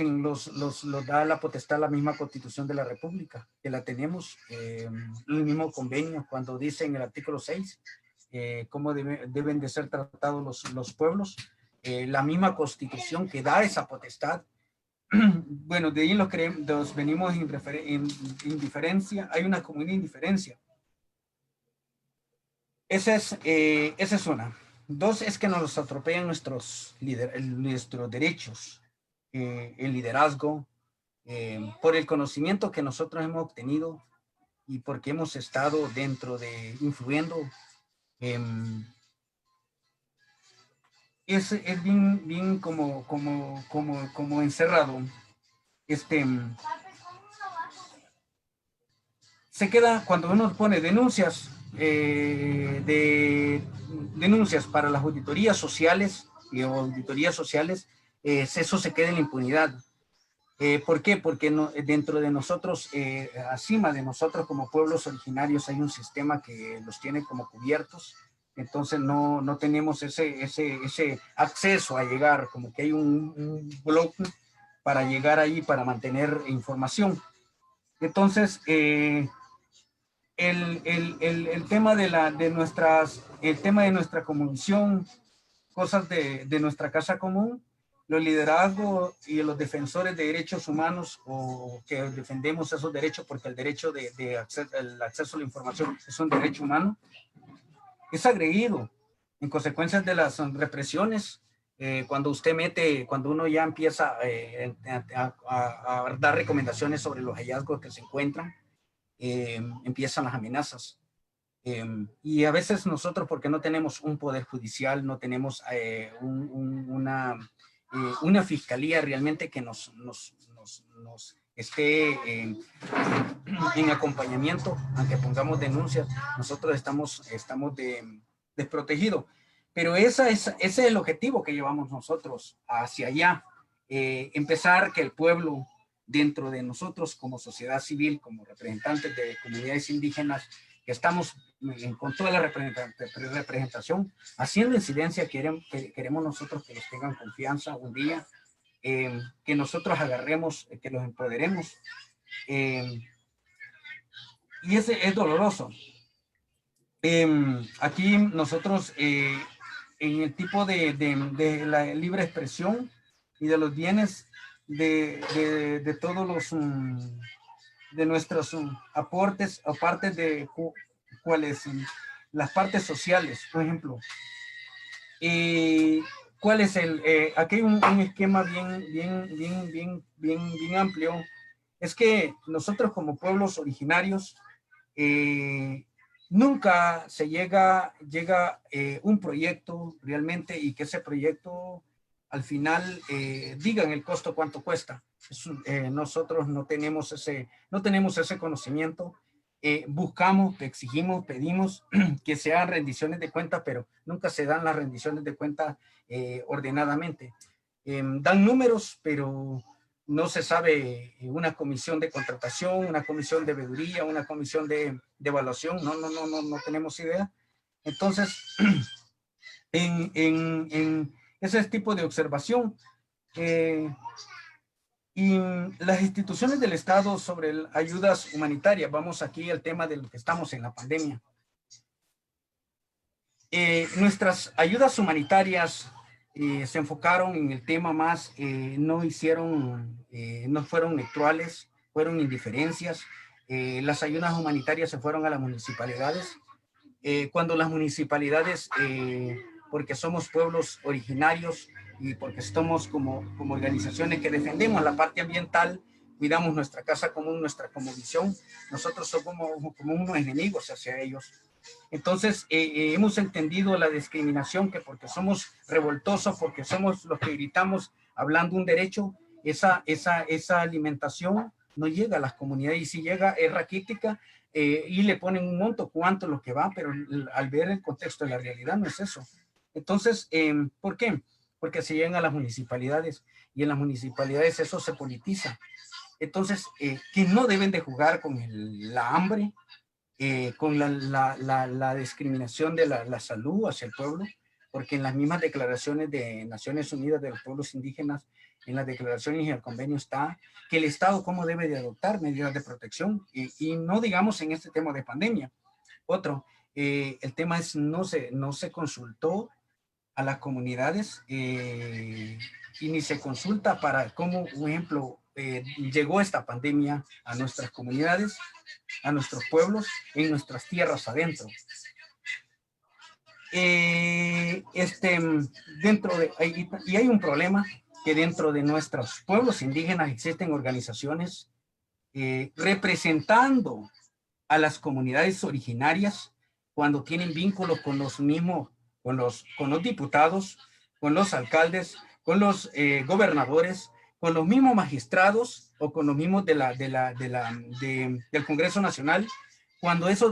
da la potestad la misma Constitución de la República, que la tenemos, el mismo convenio, cuando dice en el artículo 6 cómo deben de ser tratados los pueblos. la misma Constitución que da esa potestad. Bueno, de ahí los venimos en indiferencia, hay una común indiferencia. Esa es una. Dos, es que nos atropellan nuestros derechos, el liderazgo, por el conocimiento que nosotros hemos obtenido y porque hemos estado influyendo. Es bien como encerrado. Se queda cuando uno pone denuncias, denuncias para las auditorías sociales eso se queda en la impunidad. ¿Por qué? Porque dentro de nosotros, acima de nosotros como pueblos originarios, hay un sistema que los tiene como cubiertos. Entonces no tenemos ese acceso a llegar, como que hay un bloque para llegar ahí, para mantener información. Entonces, el tema de nuestra convicción, cosas de nuestra casa común, los liderazgos y los defensores de derechos humanos, o que defendemos esos derechos porque el derecho el acceso a la información es un derecho humano, es agredido en consecuencia de las represiones. Cuando uno ya empieza a dar recomendaciones sobre los hallazgos que se encuentran, empiezan las amenazas. Y a veces nosotros, porque no tenemos un poder judicial, no tenemos una fiscalía realmente que nos esté en acompañamiento, aunque pongamos denuncias, nosotros estamos desprotegidos. Pero ese es el objetivo que llevamos nosotros hacia allá. Empezar que el pueblo, dentro de nosotros como sociedad civil, como representantes de comunidades indígenas, que estamos con toda la representación, haciendo incidencia, queremos nosotros que los tengan confianza un día, que nosotros agarremos, que los empoderemos. Y ese es doloroso. Aquí nosotros, en el tipo de la libre expresión y de los bienes de todos los de nuestros aportes, aparte de cuáles las partes sociales, por ejemplo. ¿Cuál es aquí hay un esquema bien amplio? Es que nosotros como pueblos originarios, nunca se llega un proyecto realmente y que ese proyecto al final digan el costo cuánto cuesta. Nosotros no tenemos ese conocimiento. Buscamos, exigimos, pedimos que se hagan rendiciones de cuentas, pero nunca se dan las rendiciones de cuentas ordenadamente. Dan números, pero no se sabe una comisión de contratación, una comisión de veeduría, una comisión de evaluación, no tenemos idea. Entonces, en ese tipo de observación, y las instituciones del Estado sobre ayudas humanitarias, vamos aquí al tema de lo que estamos en la pandemia. Nuestras ayudas humanitarias se enfocaron en el tema más, no fueron neutrales, fueron indiferencias. Las ayudas humanitarias se fueron a las municipalidades. Cuando las municipalidades, porque somos pueblos originarios y porque estamos como organizaciones que defendemos la parte ambiental, cuidamos nuestra casa común, nuestra cosmovisión, nosotros somos como unos enemigos hacia ellos. Entonces, hemos entendido la discriminación, que porque somos revoltosos, porque somos los que gritamos hablando un derecho, esa alimentación no llega a las comunidades, y si llega es raquítica, y le ponen un monto, cuánto es lo que va, pero al ver el contexto de la realidad no es eso. Entonces, ¿por qué? Porque se llegan a las municipalidades, y en las municipalidades eso se politiza. Entonces, que no deben de jugar con la hambre, con la discriminación de la salud hacia el pueblo, porque en las mismas declaraciones de Naciones Unidas de los Pueblos Indígenas, en las declaraciones y el convenio está que el Estado cómo debe de adoptar medidas de protección, y no digamos en este tema de pandemia. Otro, el tema es no se consultó a las comunidades y ni se consulta para cómo, por ejemplo, llegó esta pandemia a nuestras comunidades, a nuestros pueblos, en nuestras tierras adentro. Y hay un problema que dentro de nuestros pueblos indígenas existen organizaciones representando a las comunidades originarias cuando tienen vínculos con los mismos, con los diputados, con los alcaldes, con los gobernadores, con los mismos magistrados o con los mismos del Congreso Nacional, cuando eso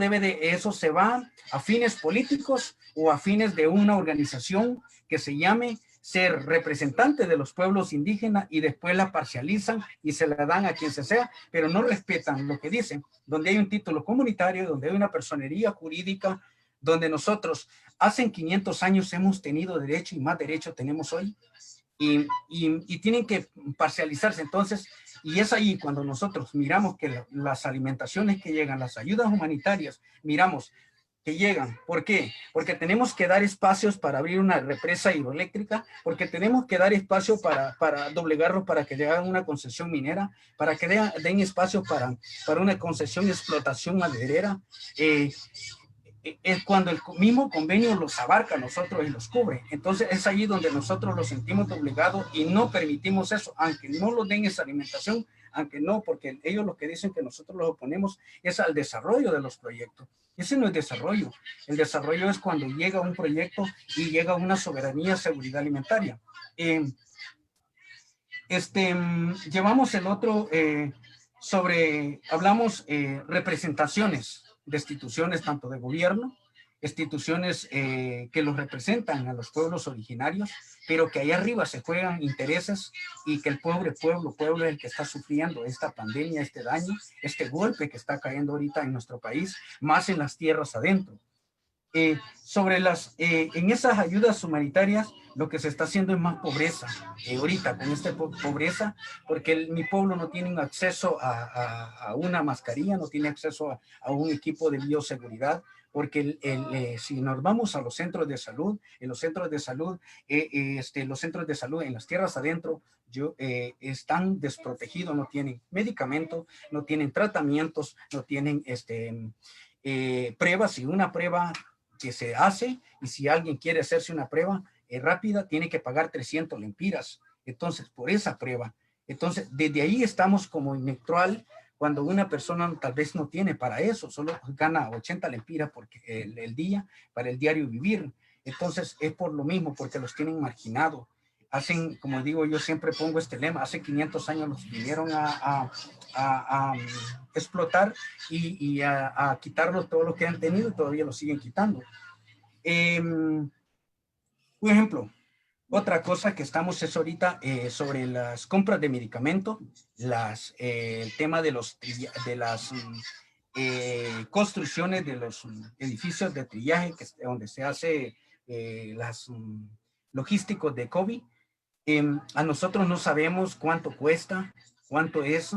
se va a fines políticos o a fines de una organización que se llame ser representante de los pueblos indígenas y después la parcializan y se la dan a quien sea, pero no respetan lo que dicen, donde hay un título comunitario, donde hay una personería jurídica, donde nosotros hace 500 años hemos tenido derecho y más derecho tenemos hoy, y tienen que parcializarse. Entonces, y es ahí cuando nosotros miramos que las alimentaciones que llegan, las ayudas humanitarias, miramos que llegan. ¿Por qué? Porque tenemos que dar espacios para abrir una represa hidroeléctrica, porque tenemos que dar espacio para doblegarlos para que le hagan una concesión minera, para que den espacio para una concesión de explotación maderera. Es cuando el mismo convenio los abarca a nosotros y los cubre. Entonces es allí donde nosotros los sentimos obligados y no permitimos eso, aunque no nos den esa alimentación, aunque no, porque ellos lo que dicen que nosotros los oponemos es al desarrollo de los proyectos. Ese no es desarrollo. El desarrollo es cuando llega un proyecto y llega una soberanía, seguridad alimentaria. Llevamos el otro hablamos representaciones de instituciones tanto de gobierno, instituciones que los representan a los pueblos originarios, pero que allá arriba se juegan intereses y que el pobre pueblo es el que está sufriendo esta pandemia, este daño, este golpe que está cayendo ahorita en nuestro país, más en las tierras adentro. En esas ayudas humanitarias, lo que se está haciendo es más pobreza. Ahorita con esta pobreza, porque mi pueblo no tiene acceso a una mascarilla, no tiene acceso a un equipo de bioseguridad, porque si nos vamos a los centros de salud, los centros de salud en las tierras adentro están desprotegidos, no tienen medicamentos, no tienen tratamientos, no tienen pruebas. Y una prueba que se hace, y si alguien quiere hacerse una prueba rápida, tiene que pagar 300 lempiras. Entonces, por esa prueba. Entonces, desde ahí estamos como neutral, cuando una persona tal vez no tiene para eso, solo gana 80 lempiras porque el día, para el diario vivir. Entonces, es por lo mismo, porque los tienen marginados. Hacen, como digo, yo siempre pongo este lema, hace 500 años los vinieron a explotar y a quitarlos todo lo que han tenido y todavía lo siguen quitando. Un ejemplo, otra cosa que estamos es ahorita sobre las compras de medicamentos, el tema de las construcciones de los edificios de trillaje, donde se hace las logísticos de COVID. A nosotros no sabemos cuánto cuesta, cuánto es.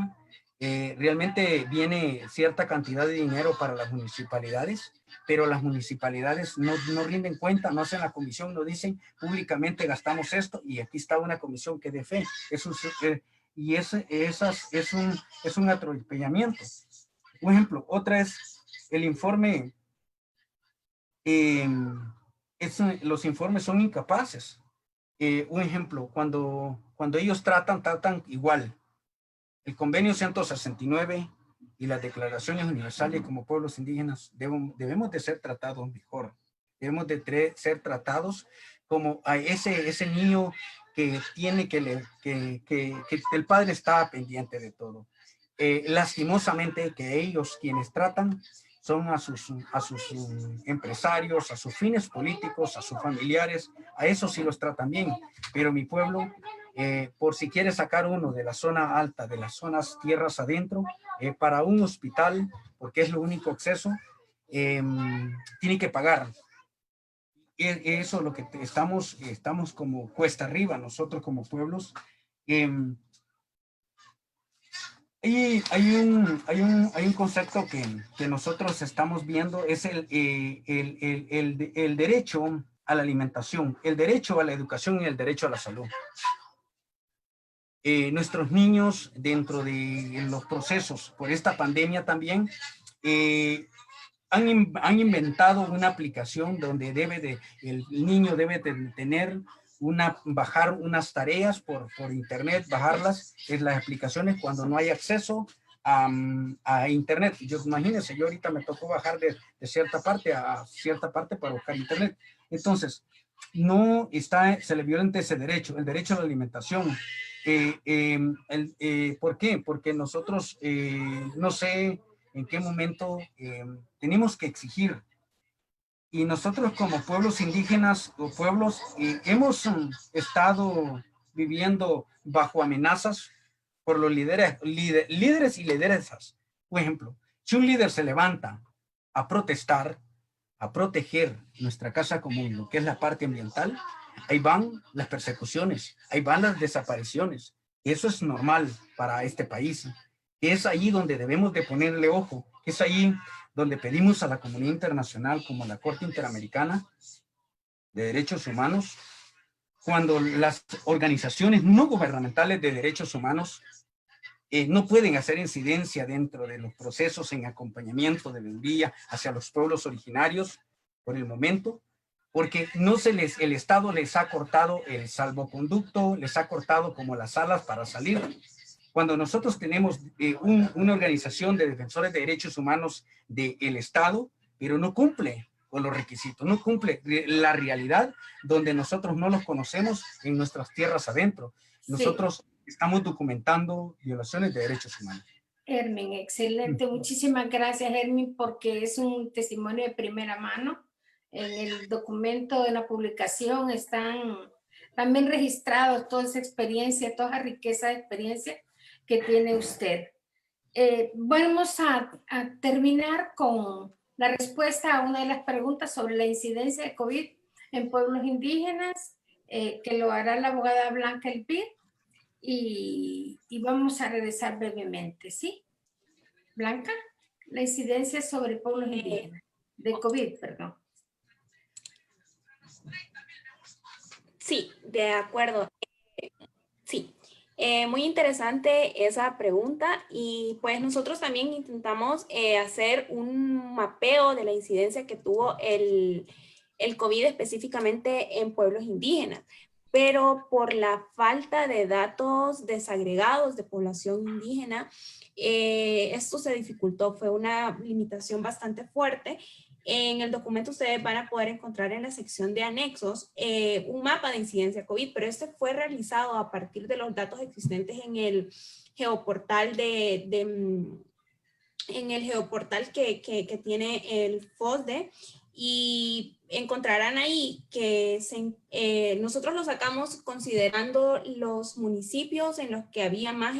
Realmente viene cierta cantidad de dinero para las municipalidades, pero las municipalidades no rinden cuenta, no hacen la comisión, no dicen públicamente gastamos esto y aquí está una comisión que dé fe. Y es un atropellamiento. Un ejemplo, otra es el informe. Los informes son incapaces. Un ejemplo, cuando ellos tratan igual. El convenio 169 y las declaraciones universales como pueblos indígenas debemos de ser tratados mejor. Debemos de ser tratados como a ese niño que tiene que el padre está pendiente de todo. Lastimosamente que ellos quienes tratan son a sus empresarios, a sus fines políticos, a sus familiares, a esos sí los tratan bien, pero mi pueblo, por si quiere sacar uno de la zona alta, de las zonas tierras adentro, para un hospital, porque es lo único acceso, tiene que pagar. Eso es lo que estamos como cuesta arriba, nosotros como pueblos. Y hay un concepto que nosotros estamos viendo, es el derecho a la alimentación, el derecho a la educación y el derecho a la salud. Nuestros niños, dentro de los procesos por esta pandemia también, han inventado una aplicación donde el niño debe tener bajar unas tareas por internet, bajarlas en las aplicaciones cuando no hay acceso a internet. Imagínense, yo ahorita me tocó bajar de cierta parte a cierta parte para buscar internet. Entonces, se le violenta ese derecho, el derecho a la alimentación. ¿Por qué? Porque nosotros, no sé en qué momento tenemos que exigir. Y nosotros como pueblos indígenas o pueblos hemos estado viviendo bajo amenazas por los líderes y lideresas. Por ejemplo, si un líder se levanta a protestar, a proteger nuestra casa común, lo que es la parte ambiental, ahí van las persecuciones, ahí van las desapariciones. Eso es normal para este país. Es ahí donde debemos de ponerle ojo, es ahí donde pedimos a la comunidad internacional, como la Corte Interamericana de Derechos Humanos, cuando las organizaciones no gubernamentales de derechos humanos no pueden hacer incidencia dentro de los procesos en acompañamiento de veeduría hacia los pueblos originarios por el momento, porque el Estado les ha cortado el salvoconducto, les ha cortado como las alas para salir. Cuando nosotros tenemos una organización de defensores de derechos humanos del Estado, pero no cumple con los requisitos, no cumple la realidad donde nosotros no los conocemos en nuestras tierras adentro. Nosotros estamos documentando violaciones de derechos humanos. Hermin, excelente. Muchísimas gracias, Hermin, porque es un testimonio de primera mano. En el documento de la publicación están también registrados toda esa experiencia, toda esa riqueza de experiencia que tiene usted. Vamos a terminar con la respuesta a una de las preguntas sobre la incidencia de COVID en pueblos indígenas, que lo hará la abogada Blanca Elvir, y vamos a regresar brevemente, ¿sí? Blanca, la incidencia sobre pueblos indígenas, de COVID, perdón. Sí, de acuerdo. Sí, muy interesante esa pregunta y pues nosotros también intentamos hacer un mapeo de la incidencia que tuvo el COVID específicamente en pueblos indígenas, pero por la falta de datos desagregados de población indígena, esto se dificultó, fue una limitación bastante fuerte. En el documento ustedes van a poder encontrar en la sección de anexos un mapa de incidencia COVID, pero este fue realizado a partir de los datos existentes en el geoportal en el geoportal que tiene el FOSDE, y encontrarán ahí que nosotros lo sacamos considerando los municipios en los que había más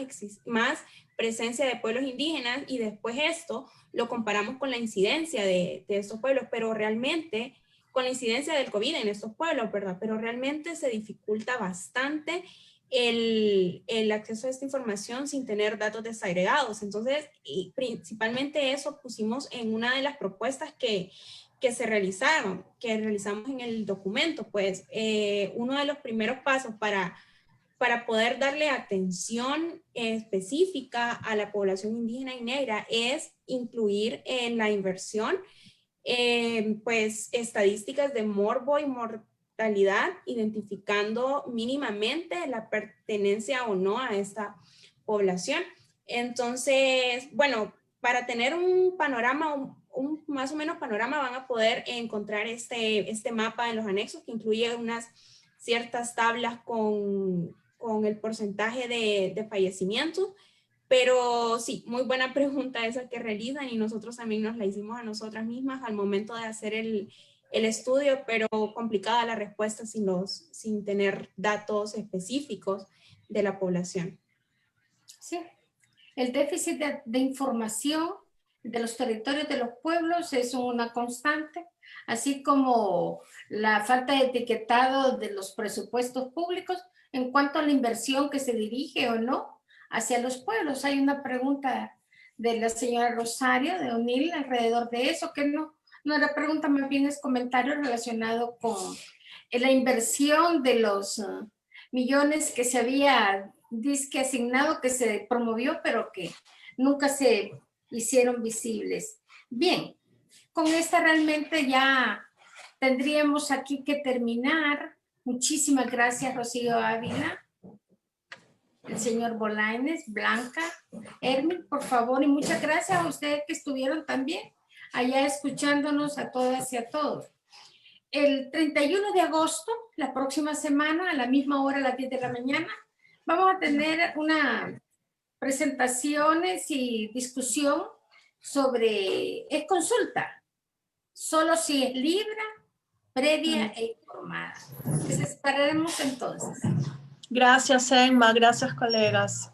presencia de pueblos indígenas, y después esto lo comparamos con la incidencia de estos pueblos, pero realmente con la incidencia del COVID en estos pueblos, ¿verdad? Pero realmente se dificulta bastante el acceso a esta información sin tener datos desagregados. Entonces, y principalmente eso pusimos en una de las propuestas que realizamos en el documento. Pues uno de los primeros pasos para poder darle atención específica a la población indígena y negra es incluir en la inversión pues estadísticas de morbo y mortalidad, identificando mínimamente la pertenencia o no a esta población. Entonces, bueno, para tener un panorama, más o menos panorama, van a poder encontrar este mapa en los anexos, que incluye unas ciertas tablas con el porcentaje de fallecimientos. Pero sí, muy buena pregunta esa que realizan, y nosotros también nos la hicimos a nosotras mismas al momento de hacer el estudio, pero complicada la respuesta sin tener datos específicos de la población. Sí, el déficit de información de los territorios de los pueblos es una constante, así como la falta de etiquetado de los presupuestos públicos en cuanto a la inversión que se dirige o no hacia los pueblos. Hay una pregunta de la señora Rosario de O'Neill alrededor de eso, que no era pregunta, más bien es comentario relacionado con la inversión de los millones que se había disque asignado, que se promovió, pero que nunca se hicieron visibles. Bien, con esta realmente ya tendríamos aquí que terminar. Muchísimas gracias, Rocío Ávila, el señor Bolaines, Blanca, Hermin, por favor, y muchas gracias a ustedes que estuvieron también allá escuchándonos a todas y a todos. El 31 de agosto, la próxima semana, a la misma hora, a las 10 de la mañana, vamos a tener una presentaciones y discusión sobre, es consulta, solo si es libre, previa e informada. Les esperaremos entonces. Gracias, Emma. Gracias, colegas.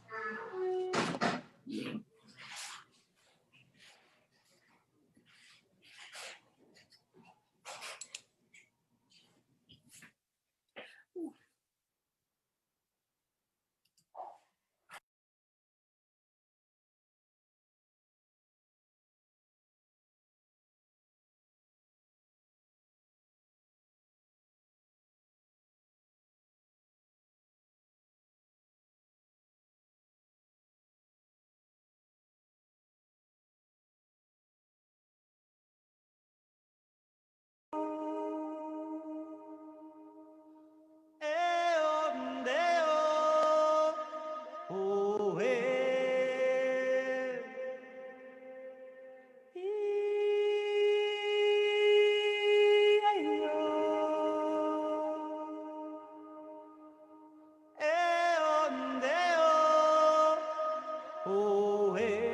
Oh, hey.